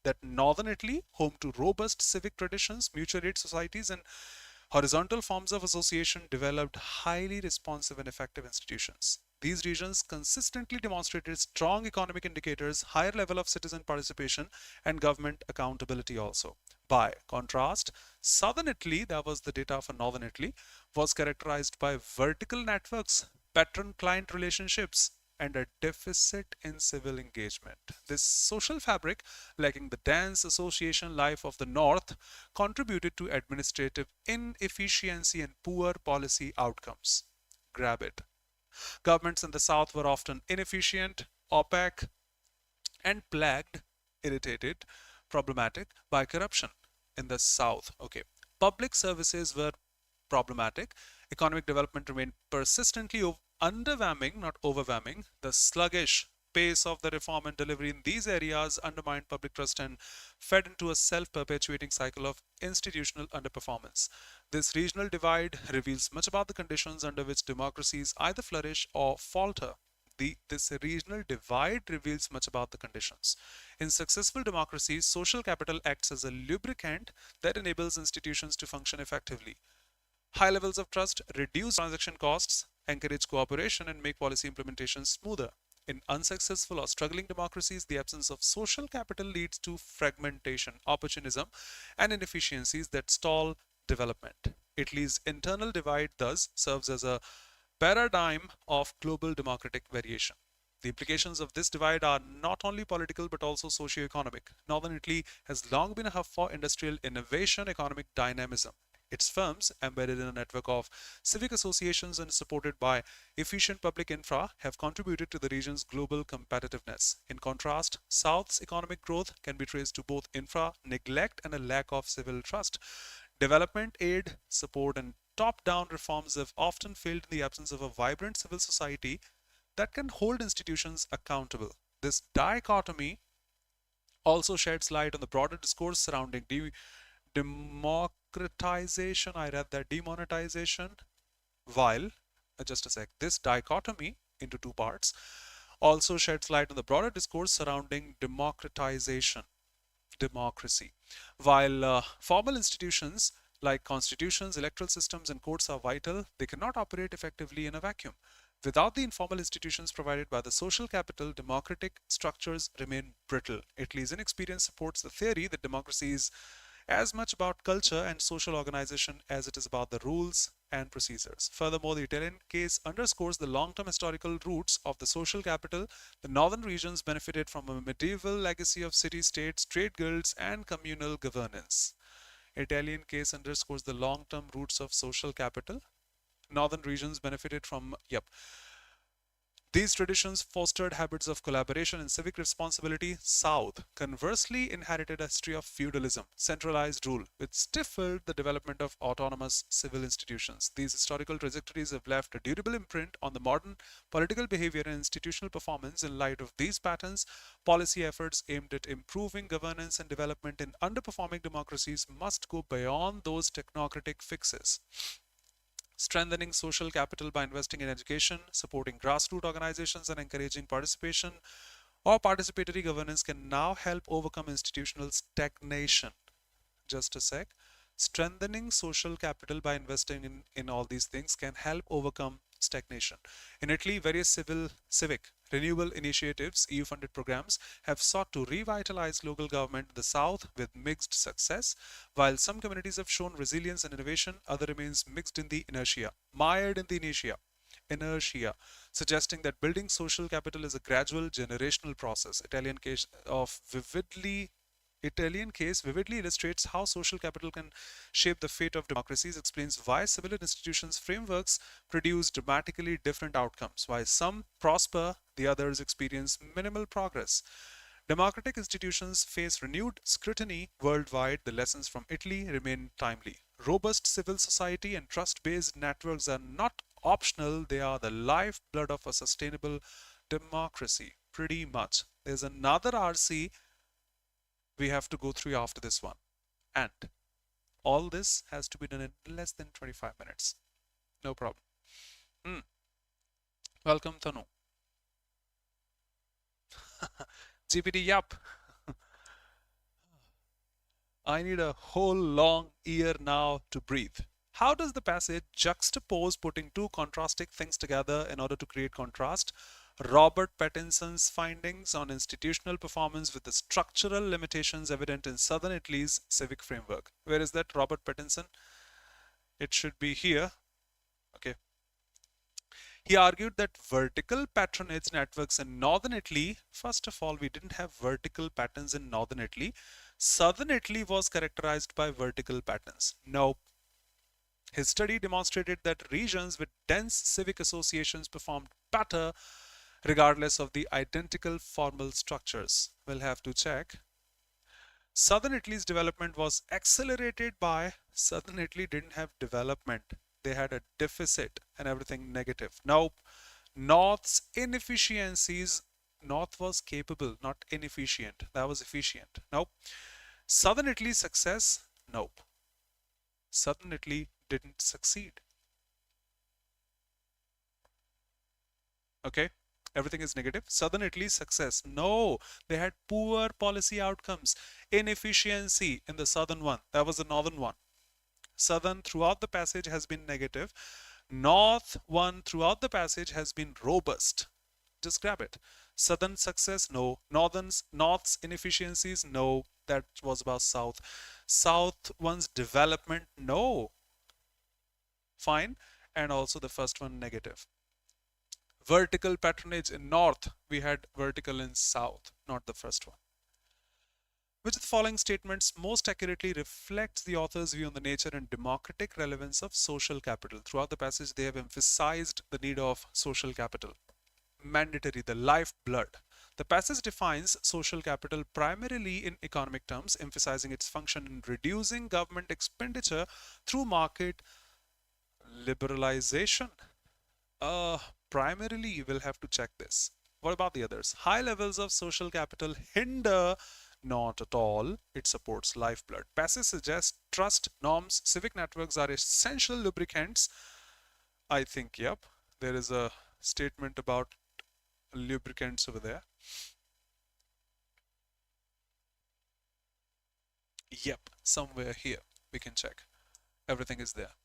S1: that northern Italy, home to robust civic traditions, mutual aid societies, and horizontal forms of association, developed highly responsive and effective institutions. These regions consistently demonstrated strong economic indicators, higher level of citizen participation, and government accountability also. By contrast, southern Italy, that was the data for northern Italy, was characterized by vertical networks, patron-client relationships, and a deficit in civil engagement. This social fabric, lacking the dense association life of the North, contributed to administrative inefficiency and poor policy outcomes. Grab it. Governments in the South were often inefficient, opaque, and plagued, irritated, problematic by corruption in the South. Okay. Public services were problematic. Economic development remained persistently underwhelming, not overwhelming. The sluggish pace of the reform and delivery in these areas undermined public trust and fed into a self-perpetuating cycle of institutional underperformance. This regional divide reveals much about the conditions under which democracies either flourish or falter. This regional divide reveals much about the conditions. In successful democracies, social capital acts as a lubricant that enables institutions to function effectively. High levels of trust reduce transaction costs, encourage cooperation, and make policy implementation smoother. In unsuccessful or struggling democracies, the absence of social capital leads to fragmentation, opportunism, and inefficiencies that stall development. Italy's internal divide thus serves as a paradigm of global democratic variation. The implications of this divide are not only political but also socio-economic. Northern Italy has long been a hub for industrial innovation, economic dynamism. Its firms, embedded in a network of civic associations and supported by efficient public infra, have contributed to the region's global competitiveness. In contrast, South's economic growth can be traced to both infra neglect and a lack of civil trust. Development aid, support, and top down reforms have often failed in the absence of a vibrant civil society that can hold institutions accountable. This dichotomy also sheds light on the broader discourse surrounding democratization. I read that demonetization, while, just a sec, this dichotomy into two parts also sheds light on the broader discourse surrounding democratization, democracy. While formal institutions like constitutions, electoral systems, and courts are vital, they cannot operate effectively in a vacuum. Without the informal institutions provided by the social capital, democratic structures remain brittle. Italy's inexperience supports the theory that democracy is as much about culture and social organization as it is about the rules and procedures. Furthermore, the Italian case underscores the long-term historical roots of the social capital. The northern regions benefited from a medieval legacy of city-states, trade guilds, and communal governance. Italian case underscores the long-term roots of social capital. Northern regions benefited from, these traditions fostered habits of collaboration and civic responsibility. South, conversely, inherited a history of feudalism, centralized rule, which stifled the development of autonomous civil institutions. These historical trajectories have left a durable imprint on the modern political behavior and institutional performance. In light of these patterns, policy efforts aimed at improving governance and development in underperforming democracies must go beyond those technocratic fixes. Strengthening social capital by investing in education, supporting grassroots organizations, and encouraging participation or participatory governance can now help overcome institutional stagnation. Just a sec. Strengthening social capital by investing in all these things can help overcome stagnation. In Italy, various civic renewal initiatives, EU-funded programs, have sought to revitalize local government in the south with mixed success. While some communities have shown resilience and innovation, other remains mixed in the inertia, mired in the inertia, suggesting that building social capital is a gradual generational process. Italian case vividly illustrates how social capital can shape the fate of democracies, explains why civil institutions frameworks produce dramatically different outcomes. While some prosper, the others experience minimal progress. Democratic institutions face renewed scrutiny worldwide. The lessons from Italy remain timely. Robust civil society and trust-based networks are not optional, they are the lifeblood of a sustainable democracy. Pretty much. There's another RC we have to go through after this one. And all this has to be done in less than 25 minutes. No problem. Welcome, Tanu. GPT, yup. I need a whole long ear now to breathe. How does the passage juxtapose putting two contrasting things together in order to create contrast? Robert Pattinson's findings on institutional performance with the structural limitations evident in southern Italy's civic framework. Where is that, Robert Pattinson? It should be here. Okay. He argued that vertical patronage networks in northern Italy, first of all, we didn't have vertical patterns in northern Italy. Southern Italy was characterized by vertical patterns. Nope. His study demonstrated that regions with dense civic associations performed better regardless of the identical formal structures. We'll have to check. Southern Italy's development was accelerated by Southern Italy didn't have development. They had a deficit and everything negative. Nope. North's inefficiencies, North was capable, not inefficient. That was efficient. Nope. Southern Italy's success, nope. Southern Italy didn't succeed. Okay. Everything is negative. Southern Italy's success. No, they had poor policy outcomes. Inefficiency in the southern one. That was the northern one. Southern throughout the passage has been negative. North one throughout the passage has been robust. Just grab it. Southern success? No. North's inefficiencies? No. That was about South. South one's development? No. Fine. And also the first one negative. Vertical patronage in North. We had vertical in South, not the first one. Which of the following statements most accurately reflects the author's view on the nature and democratic relevance of social capital? Throughout the passage, they have emphasized the need of social capital. Mandatory, the lifeblood. The passage defines social capital primarily in economic terms, emphasizing its function in reducing government expenditure through market liberalization. Primarily, you will have to check this. What about the others? High levels of social capital hinder. Not at all. It supports lifeblood. Passage suggests trust, norms, civic networks are essential lubricants. I think, yep, there is a statement about lubricants over there. Yep, somewhere here. We can check. Everything is there.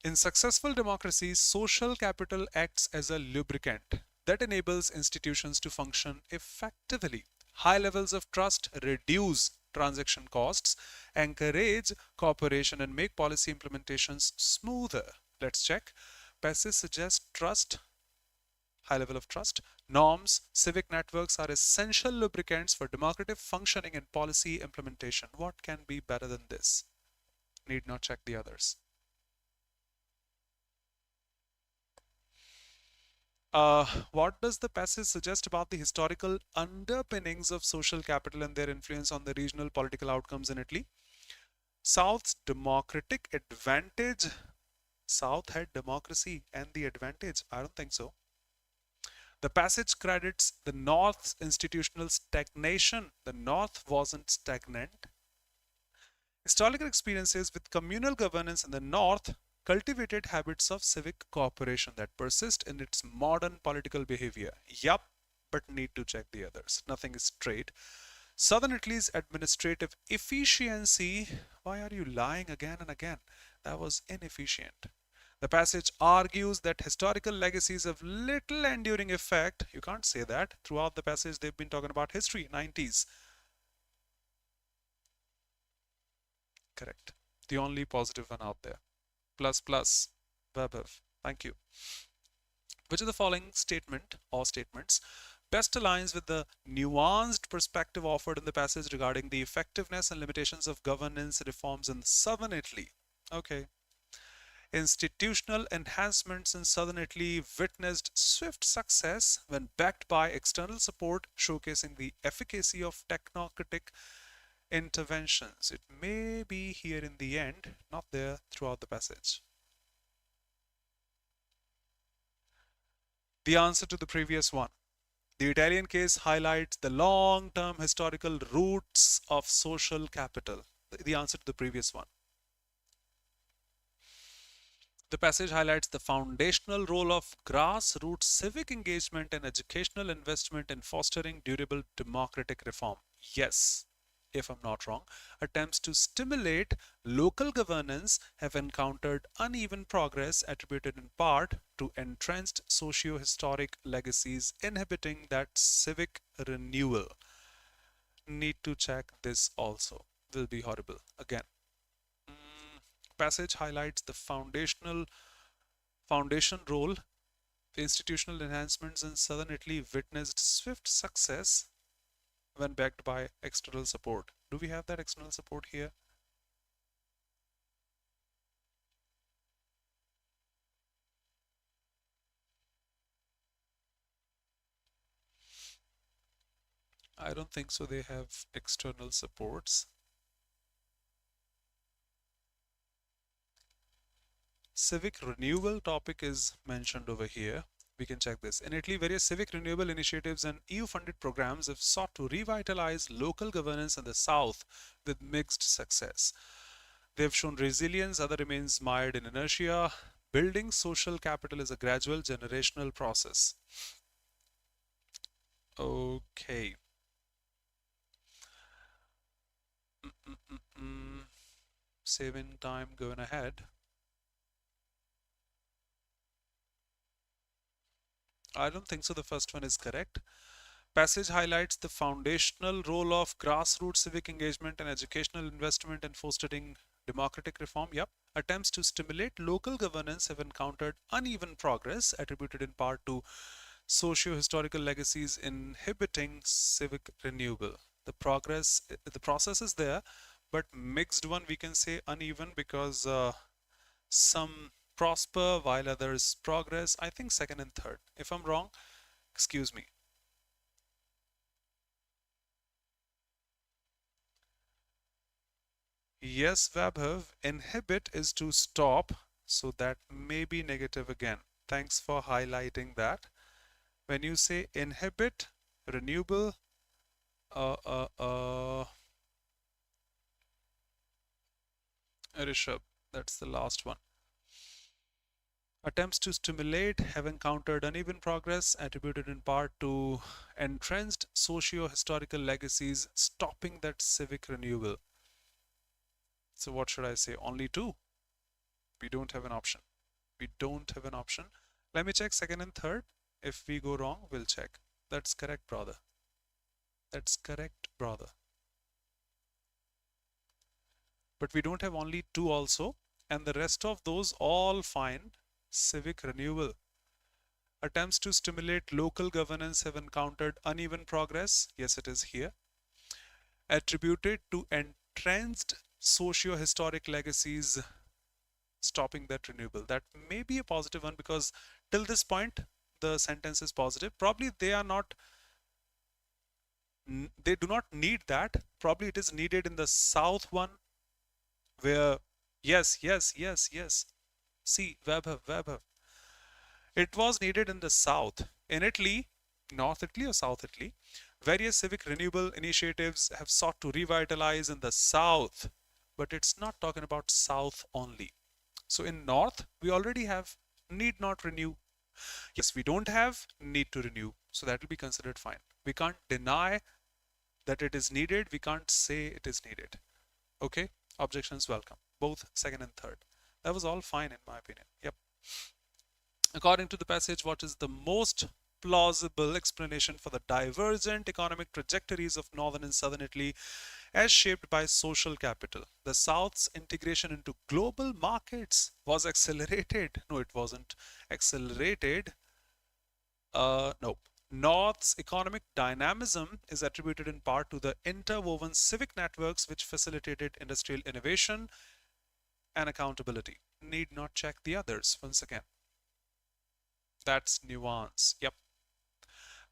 S1: In successful democracies, social capital acts as a lubricant that enables institutions to function effectively. High levels of trust reduce transaction costs, encourage cooperation, and make policy implementations smoother. Let's check. Passage suggests trust, high level of trust. Norms, civic networks are essential lubricants for democratic functioning and policy implementation. What can be better than this? Need not check the others. What does the passage suggest about the historical underpinnings of social capital and their influence on the regional political outcomes in Italy? South's democratic advantage. South had democracy and the advantage. I don't think so. The passage credits the North's institutional stagnation. The North wasn't stagnant. Historical experiences with communal governance in the North cultivated habits of civic cooperation that persist in its modern political behavior. Yup, but need to check the others. Nothing is straight. Southern Italy's administrative efficiency. Why are you lying again and again? That was inefficient. The passage argues that historical legacies have little enduring effect. You can't say that. Throughout the passage, they've been talking about history, 90s. Correct. The only positive one out there. Plus, plus, Vaibhav. Thank you. Which of the following statement or statements best aligns with the nuanced perspective offered in the passage regarding the effectiveness and limitations of governance reforms in southern Italy? Okay. Institutional enhancements in southern Italy witnessed swift success when backed by external support, showcasing the efficacy of technocratic interventions. It may be here in the end, not there throughout the passage. The answer to the previous one. The Italian case highlights the long-term historical roots of social capital. The answer to the previous one. The passage highlights the foundational role of grassroots civic engagement and educational investment in fostering durable democratic reform. Yes, if I'm not wrong, attempts to stimulate local governance have encountered uneven progress attributed in part to entrenched socio-historic legacies inhibiting that civic renewal. Need to check this also. Will be horrible. Again. Passage highlights the foundation role. Institutional enhancements in southern Italy witnessed swift success when backed by external support. Do we have that external support here? I don't think so. They have external supports. Civic renewal topic is mentioned over here. We can check this. In Italy, various civic renewal initiatives and EU-funded programs have sought to revitalize local governance in the south with mixed success. They have shown resilience, other remains mired in inertia. Building social capital is a gradual generational process. Okay. Saving time, going ahead. I don't think so. The first one is correct. Passage highlights the foundational role of grassroots civic engagement and educational investment in fostering democratic reform. Yep. Attempts to stimulate local governance have encountered uneven progress, attributed in part to socio-historical legacies inhibiting civic renewal. The process is there, but mixed one, we can say uneven, because some prosper while others progress. I think second and third. If I'm wrong, excuse me. Yes, Vaibhav, inhibit is to stop, so that may be negative again. Thanks for highlighting that. When you say inhibit, renewable, uh, uh, Rishabh, that's the last one. Attempts to stimulate have encountered uneven progress, attributed in part to entrenched socio-historical legacies stopping that civic renewal. So what should I say? Only two? We don't have an option. We don't have an option. Let me check second and third. If we go wrong, we'll check. That's correct, brother. That's correct, brother. But we don't have only two also, and the rest of those all fine. Civic renewal. Attempts to stimulate local governance have encountered uneven progress. Yes, it is here. Attributed to entrenched socio-historic legacies stopping that renewal. That may be a positive one, because till this point the sentence is positive. Probably they are not, they do not need that. Probably it is needed in the south one, where yes. See, Vaibhav. It was needed in the south. In Italy, North Italy or South Italy, various civic renewal initiatives have sought to revitalize in the south, but it's not talking about south only. So in north, we already have need not renew. Yes, we don't have need to renew. So that will be considered fine. We can't deny that it is needed. We can't say it is needed. Okay, objections welcome. Both second and third. That was all fine in my opinion. Yep. According to the passage, what is the most plausible explanation for the divergent economic trajectories of northern and southern Italy as shaped by social capital? The South's integration into global markets was accelerated. No, it wasn't accelerated. No. North's economic dynamism is attributed in part to the interwoven civic networks which facilitated industrial innovation and accountability. Need not check the others once again. That's nuance. Yep.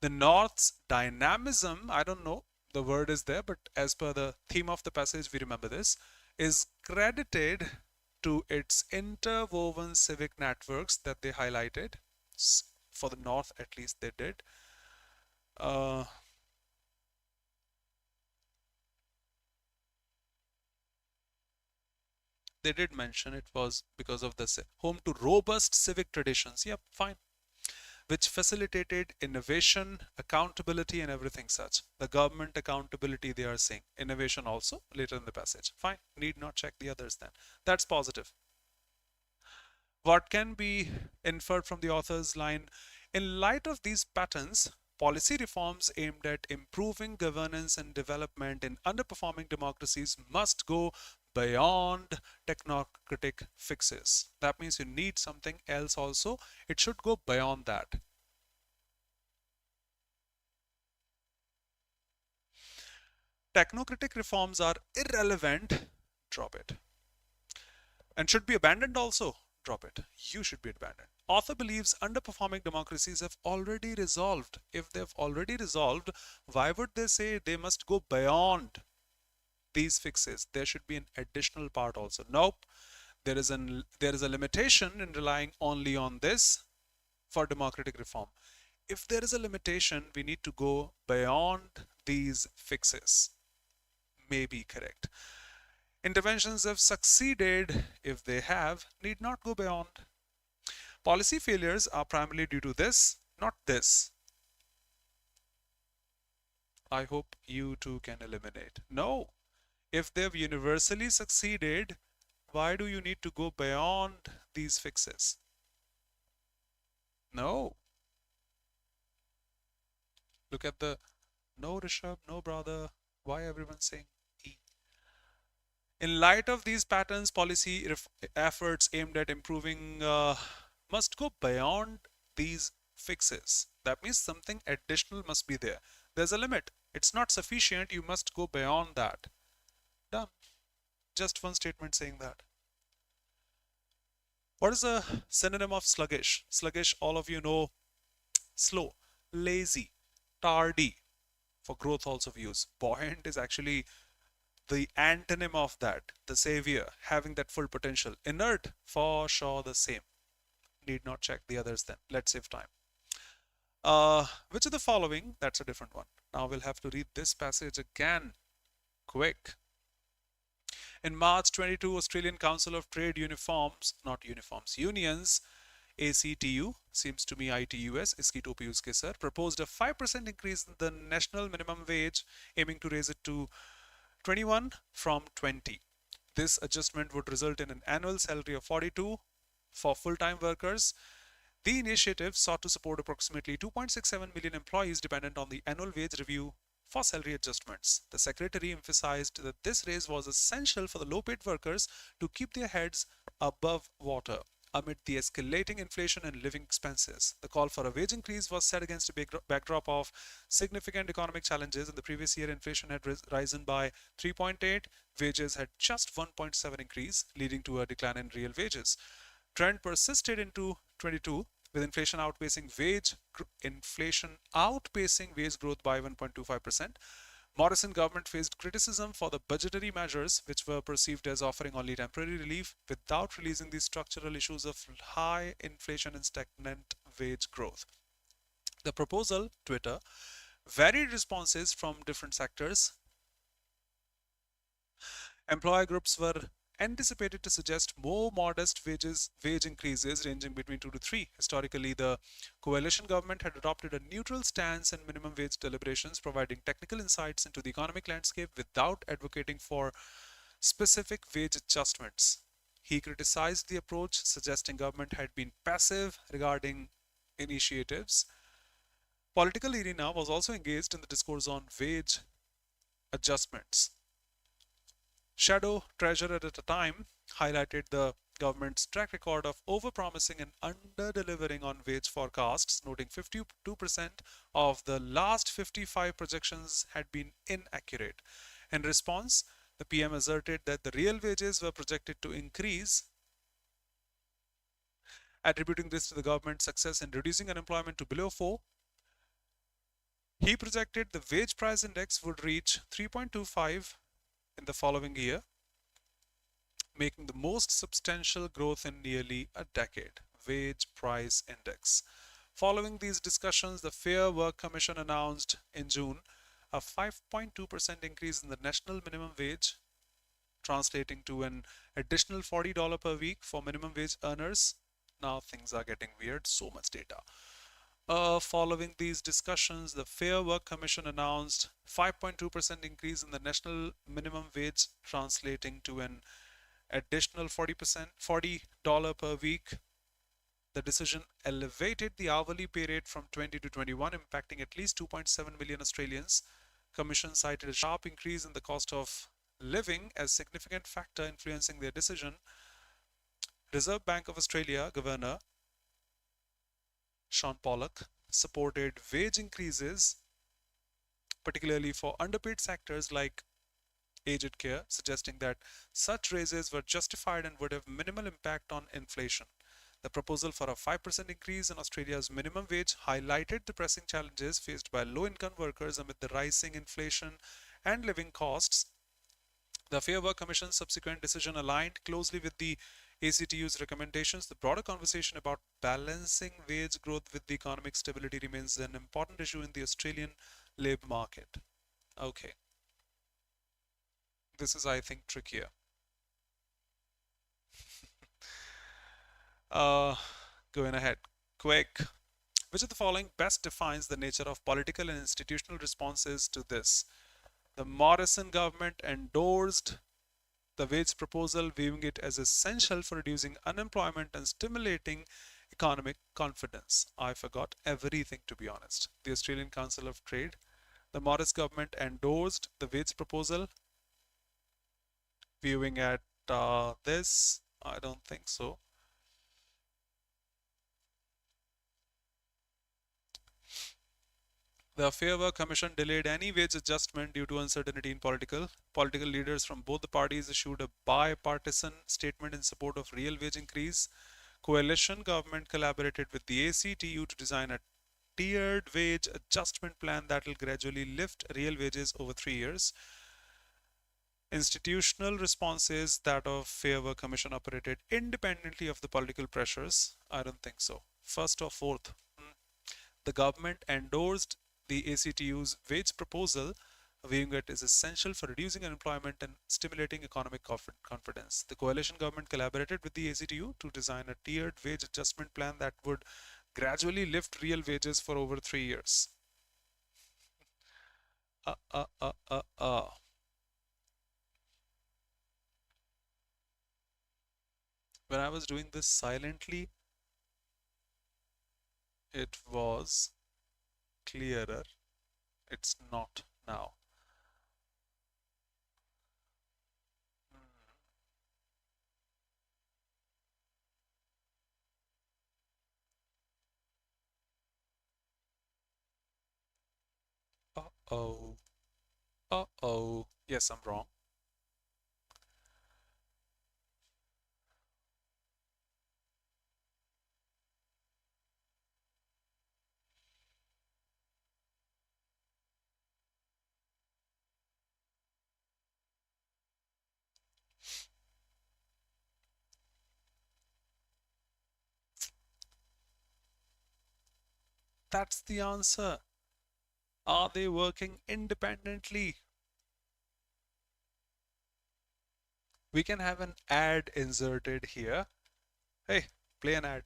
S1: The North's dynamism, I don't know, the word is there, but as per the theme of the passage, we remember this, is credited to its interwoven civic networks that they highlighted. For the North, at least they did. They did mention it was because of the home to robust civic traditions. Yep, fine. Which facilitated innovation, accountability, and everything such. The government accountability they are saying. Innovation also later in the passage. Fine. Need not check the others then. That's positive. What can be inferred from the author's line? In light of these patterns, policy reforms aimed at improving governance and development in underperforming democracies must go beyond technocratic fixes. That means you need something else also. It should go beyond that. Technocratic reforms are irrelevant. Drop it. And should be abandoned also. Drop it. You should be abandoned. Author believes underperforming democracies have already resolved. If they've already resolved, why would they say they must go beyond these fixes? There should be an additional part also. Nope. There is a limitation in relying only on this for democratic reform. If there is a limitation, we need to go beyond these fixes. May be correct. Interventions have succeeded. If they have, need not go beyond. Policy failures are primarily due to this, not this. I hope you too can eliminate. No. If they've universally succeeded, why do you need to go beyond these fixes? No. Look at the no Rishabh, no brother. Why everyone saying E? In light of these patterns, policy efforts aimed at improving must go beyond these fixes. That means something additional must be there. There's a limit. It's not sufficient. You must go beyond that. Done. Just one statement saying that. What is a synonym of sluggish? Sluggish, all of you know, slow, lazy, tardy. For growth also we use. Buoyant is actually the antonym of that, the savior, having that full potential. Inert, for sure the same. Need not check the others then. Let's save time. Which of the following? That's a different one. Now we'll have to read this passage again. Quick. In March 22, Australian Council of Trade Uniforms, not uniforms, unions, ACTU, seems to me ITUS, इसकी टोपी उसके sir, proposed a 5% increase in the national minimum wage, aiming to raise it to 21 from 20. This adjustment would result in an annual salary of 42 for full-time workers. The initiative sought to support approximately 2.67 million employees dependent on the annual wage review for salary adjustments. The secretary emphasized that this raise was essential for the low-paid workers to keep their heads above water amid the escalating inflation and living expenses. The call for a wage increase was set against a backdrop of significant economic challenges. In the previous year, inflation had risen by 3.8, wages had just 1.7 increase, leading to a decline in real wages. Trend persisted into 22, with inflation outpacing wage growth by 1.25%. Morrison government faced criticism for the budgetary measures, which were perceived as offering only temporary relief without releasing the structural issues of high inflation and stagnant wage growth. The proposal, Twitter, varied responses from different sectors. Employer groups were anticipated to suggest more modest wage increases ranging between 2 to 3. Historically, the coalition government had adopted a neutral stance in minimum wage deliberations, providing technical insights into the economic landscape without advocating for specific wage adjustments. He criticized the approach, suggesting government had been passive regarding initiatives. Political arena was also engaged in the discourse on wage adjustments. Shadow Treasurer at the time highlighted the government's track record of overpromising and under-delivering on wage forecasts, noting 52% of the last 55 projections had been inaccurate. In response, the PM asserted that the real wages were projected to increase, attributing this to the government's success in reducing unemployment to below 4. He projected the wage price index would reach 3.25 in the following year, making the most substantial growth in nearly a decade. Wage price index. Following these discussions, the Fair Work Commission announced in June a 5.2% increase in the national minimum wage, translating to an additional $40 per week for minimum wage earners. Now things are getting weird, so much data. Following these discussions, the Fair Work Commission announced 5.2% increase in the national minimum wage, translating to an additional $40 per week. The decision elevated the hourly pay rate from 20 to 21, impacting at least 2.7 million Australians. Commission cited a sharp increase in the cost of living as a significant factor influencing their decision. Reserve Bank of Australia Governor Sean Pollock supported wage increases, particularly for underpaid sectors like aged care, suggesting that such raises were justified and would have minimal impact on inflation. The proposal for a 5% increase in Australia's minimum wage highlighted the pressing challenges faced by low-income workers amid the rising inflation and living costs. The Fair Work Commission's subsequent decision aligned closely with the ACTU's recommendations. The broader conversation about balancing wage growth with the economic stability remains an important issue in the Australian labour market. Okay. This is, I think, trickier. Going ahead. Quick. Which of the following best defines the nature of political and institutional responses to this? The Morrison government endorsed the wage proposal, viewing it as essential for reducing unemployment and stimulating economic confidence. I forgot everything, to be honest. The Australian Council of Trade, the Morris government endorsed the wage proposal. Viewing at this, I don't think so. The Fair Work Commission delayed any wage adjustment due to uncertainty in political leaders from both the parties issued a bipartisan statement in support of real wage increase. Coalition government collaborated with the ACTU to design a tiered wage adjustment plan that will gradually lift real wages over 3 years. Institutional responses that of Fair Work Commission operated independently of the political pressures. I don't think so. First or fourth, the government endorsed the ACTU's wage proposal, viewing it as essential for reducing unemployment and stimulating economic confidence. The coalition government collaborated with the ACTU to design a tiered wage adjustment plan that would gradually lift real wages for over 3 years. When I was doing this silently, it was clearer. It's not now. Uh-oh. Uh-oh. Yes, I'm wrong. That's the answer. Are they working independently? We can have an ad inserted here. Hey, play an ad.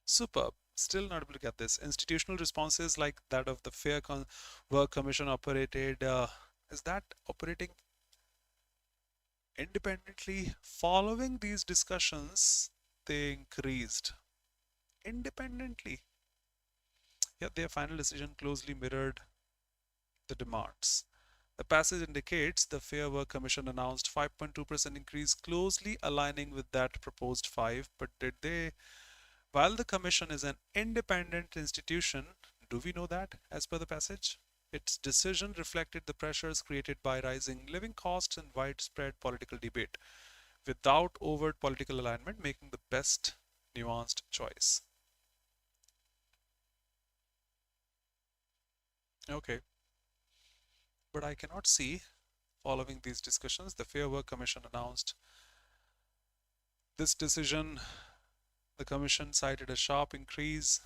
S1: Superb. Still not able to get this. Institutional responses like that of the Fair Work Commission operated. Is that operating independently? Following these discussions, they increased independently. Yet their final decision closely mirrored the demands. The passage indicates the Fair Work Commission announced 5.2% increase, closely aligning with that proposed 5. But did they? While the Commission is an independent institution, do we know that as per the passage? Its decision reflected the pressures created by rising living costs and widespread political debate, without overt political alignment, making the best nuanced choice. Okay. But I cannot see, following these discussions, the Fair Work Commission announced this decision. The Commission cited a sharp increase,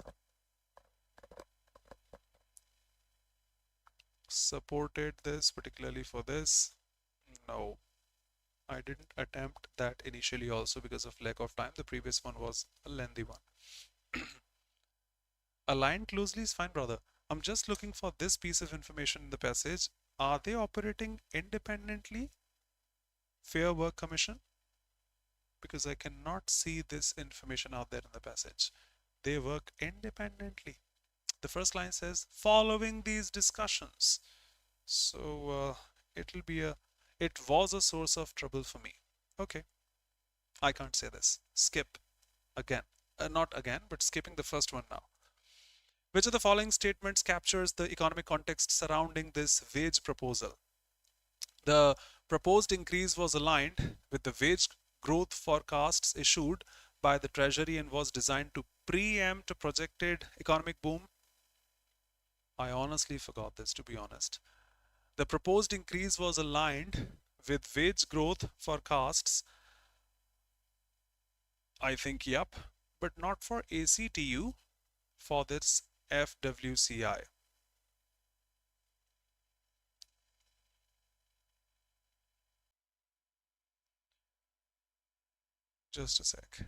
S1: supported this, particularly for this. No, I didn't attempt that initially also because of lack of time. The previous one was a lengthy one. Align closely is fine, brother. I'm just looking for this piece of information in the passage. Are they operating independently? Fair Work Commission? Because I cannot see this information out there in the passage. They work independently. The first line says, following these discussions. So it was a source of trouble for me. Okay, I can't say this. Skip again. Not again, but skipping the first one now. Which of the following statements captures the economic context surrounding this wage proposal? The proposed increase was aligned with the wage growth forecasts issued by the Treasury and was designed to preempt a projected economic boom. I honestly forgot this, to be honest. The proposed increase was aligned with wage growth forecasts. I think, yep, but not for ACTU, for this FWCI. Just a sec.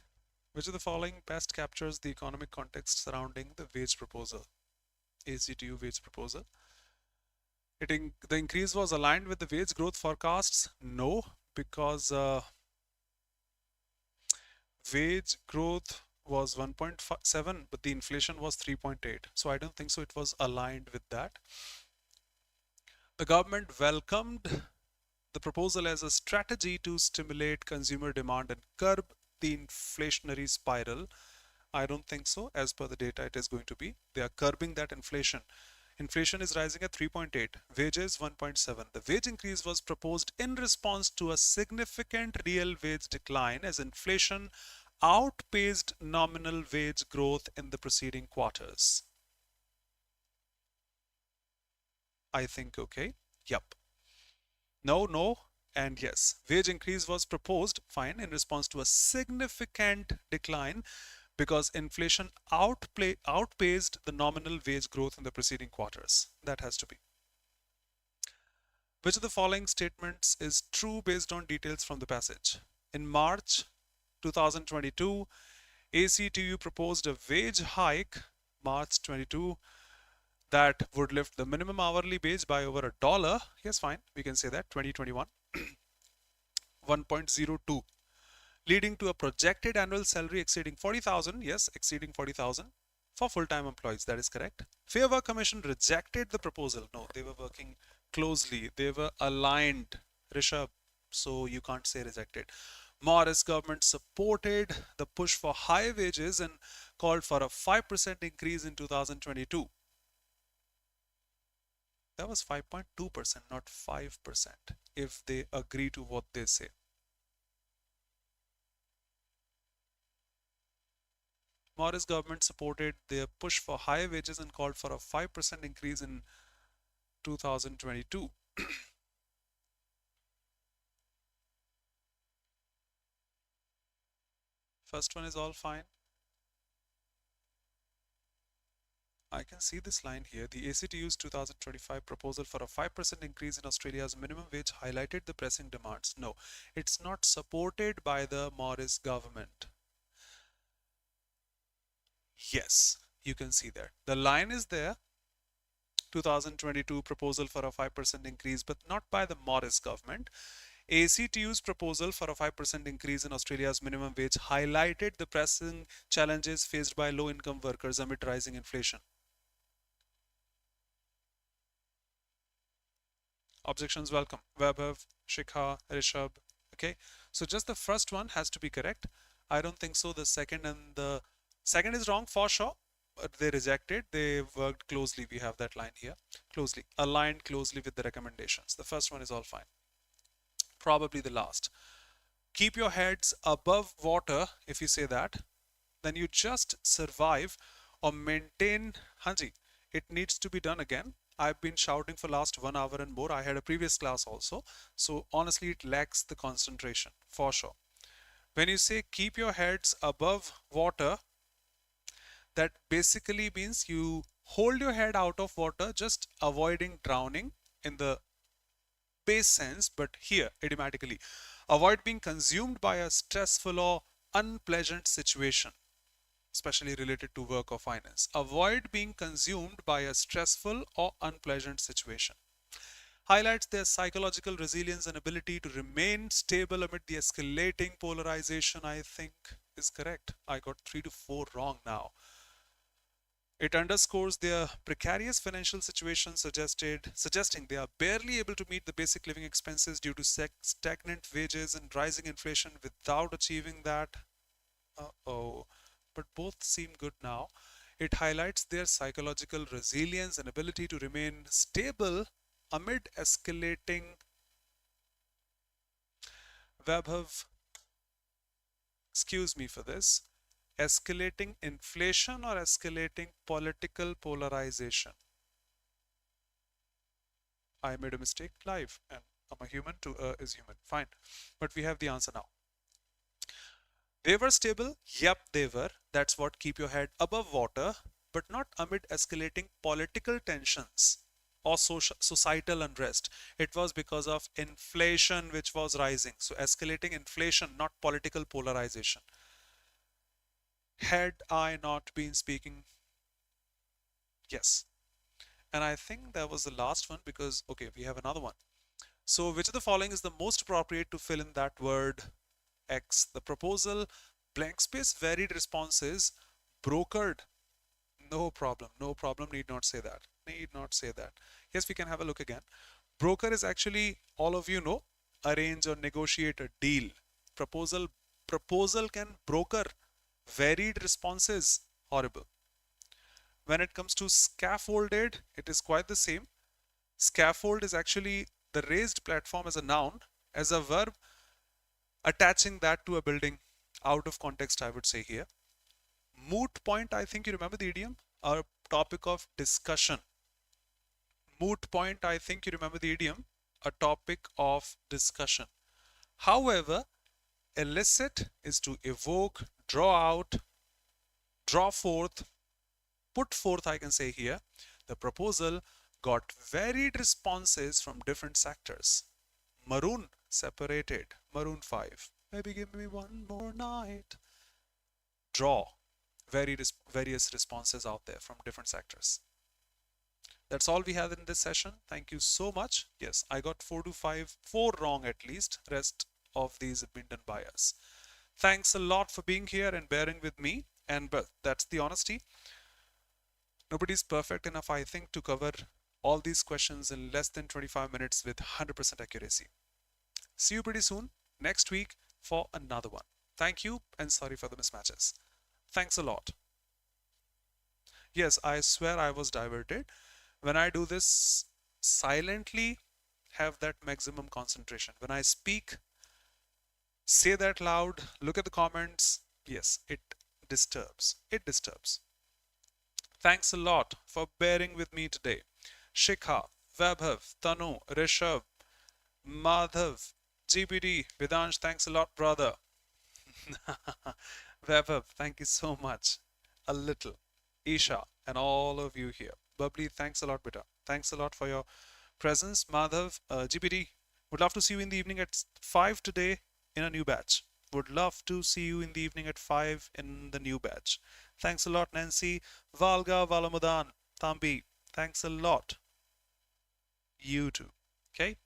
S1: Which of the following best captures the economic context surrounding the wage proposal? ACTU wage proposal. The increase was aligned with the wage growth forecasts? No, because Wage growth was 1.7, but the inflation was 3.8. So I don't think so it was aligned with that. The government welcomed the proposal as a strategy to stimulate consumer demand and curb the inflationary spiral. I don't think so. As per the data, it is going to be. They are curbing that inflation. Inflation is rising at 3.8, wages 1.7. The wage increase was proposed in response to a significant real wage decline as inflation outpaced nominal wage growth in the preceding quarters. I think okay. Yup. No, no, and yes. Wage increase was proposed, fine, in response to a significant decline because inflation outpaced the nominal wage growth in the preceding quarters. That has to be. Which of the following statements is true based on details from the passage? In March 2022, ACTU proposed a wage hike, March 22, that would lift the minimum hourly wage by over $1. Yes, fine, we can say that, 2021, 1.02, leading to a projected annual salary exceeding 40,000, yes, exceeding 40,000 for full-time employees. That is correct. Fair Work Commission rejected the proposal. No, they were working closely. They were aligned, Rishabh. So you can't say rejected. Morris government supported the push for high wages and called for a 5% increase in 2022. That was 5.2%, not 5%, if they agree to what they say. Morris government supported their push for higher wages and called for a 5% increase in 2022. First one is all fine. I can see this line here. The ACTU's 2025 proposal for a 5% increase in Australia's minimum wage highlighted the pressing demands. No, it's not supported by the Morris government. Yes, you can see there. The line is there. 2022 proposal for a 5% increase, but not by the Morris government. ACTU's proposal for a 5% increase in Australia's minimum wage highlighted the pressing challenges faced by low-income workers amid rising inflation. Objections welcome. Vaibhav, Shikha, Rishabh. Okay, so just the first one has to be correct. I don't think so. The second is wrong for sure. But they rejected. They worked closely. We have that line here. Closely. Aligned closely with the recommendations. The first one is all fine. Probably the last. Keep your heads above water. If you say that, then you just survive or maintain. Hanji, it needs to be done again. I've been shouting for last 1 hour and more. I had a previous class also. So honestly, it lacks the concentration for sure. When you say keep your heads above water, that basically means you hold your head out of water, just avoiding drowning in the base sense, but here idiomatically, avoid being consumed by a stressful or unpleasant situation, especially related to work or finance. Avoid being consumed by a stressful or unpleasant situation. Highlights their psychological resilience and ability to remain stable amid the escalating polarization, I think is correct. I got 3 to 4 wrong now. It underscores their precarious financial situation, suggesting they are barely able to meet the basic living expenses due to stagnant wages and rising inflation without achieving that. Uh-oh. But both seem good now. It highlights their psychological resilience and ability to remain stable amid escalating. Vaibhav, excuse me for this. Escalating inflation or escalating political polarization? I made a mistake live, and I'm a human, to is human. Fine. But we have the answer now. They were stable. Yep, they were. That's what keep your head above water, but not amid escalating political tensions or societal unrest. It was because of inflation which was rising. So escalating inflation, not political polarization. Had I not been speaking? Yes. And I think that was the last one because, okay, we have another one. So which of the following is the most appropriate to fill in that word X? The proposal Blank space varied responses, brokered. No problem. No problem. Need not say that. Need not say that. Yes, we can have a look again. Broker is actually, all of you know, arrange or negotiate a deal. Proposal. Proposal can broker varied responses. Horrible. When it comes to scaffolded, it is quite the same. Scaffold is actually the raised platform as a noun, as a verb, attaching that to a building. Out of context, I would say here. Moot point, I think you remember the idiom, a topic of discussion. Moot point, I think you remember the idiom, a topic of discussion. However, elicit is to evoke, draw out, draw forth, put forth, I can say here. The proposal got varied responses from different sectors. Maroon separated, Maroon 5. Maybe give me one more night. Draw various responses out there from different sectors. That's all we had in this session. Thank you so much. Yes, I got 4 wrong at least. Rest of these have been done by us. Thanks a lot for being here and bearing with me. But that's the honesty. Nobody's perfect enough, I think, to cover all these questions in less than 25 minutes with 100% accuracy. See you pretty soon next week for another one. Thank you and sorry for the mismatches. Thanks a lot. Yes, I swear I was diverted. When I do this silently, have that maximum concentration. When I speak, say that loud, look at the comments. Yes, it disturbs. It disturbs. Thanks a lot for bearing with me today. Shikha, Vaibhav, Tanu, Rishabh, Madhav, GBD, Vedansh, thanks a lot, brother. Vaibhav, thank you so much. A little. Isha, and all of you here. Bubbly, thanks a lot, beta. Thanks a lot for your presence. Madhav, GBD, would love to see you in the evening at 5 today in a new batch. Would love to see you in the evening at 5 in the new batch. Thanks a lot, Nancy. Valga, Valamudan, Thambi, thanks a lot. You too. Okay?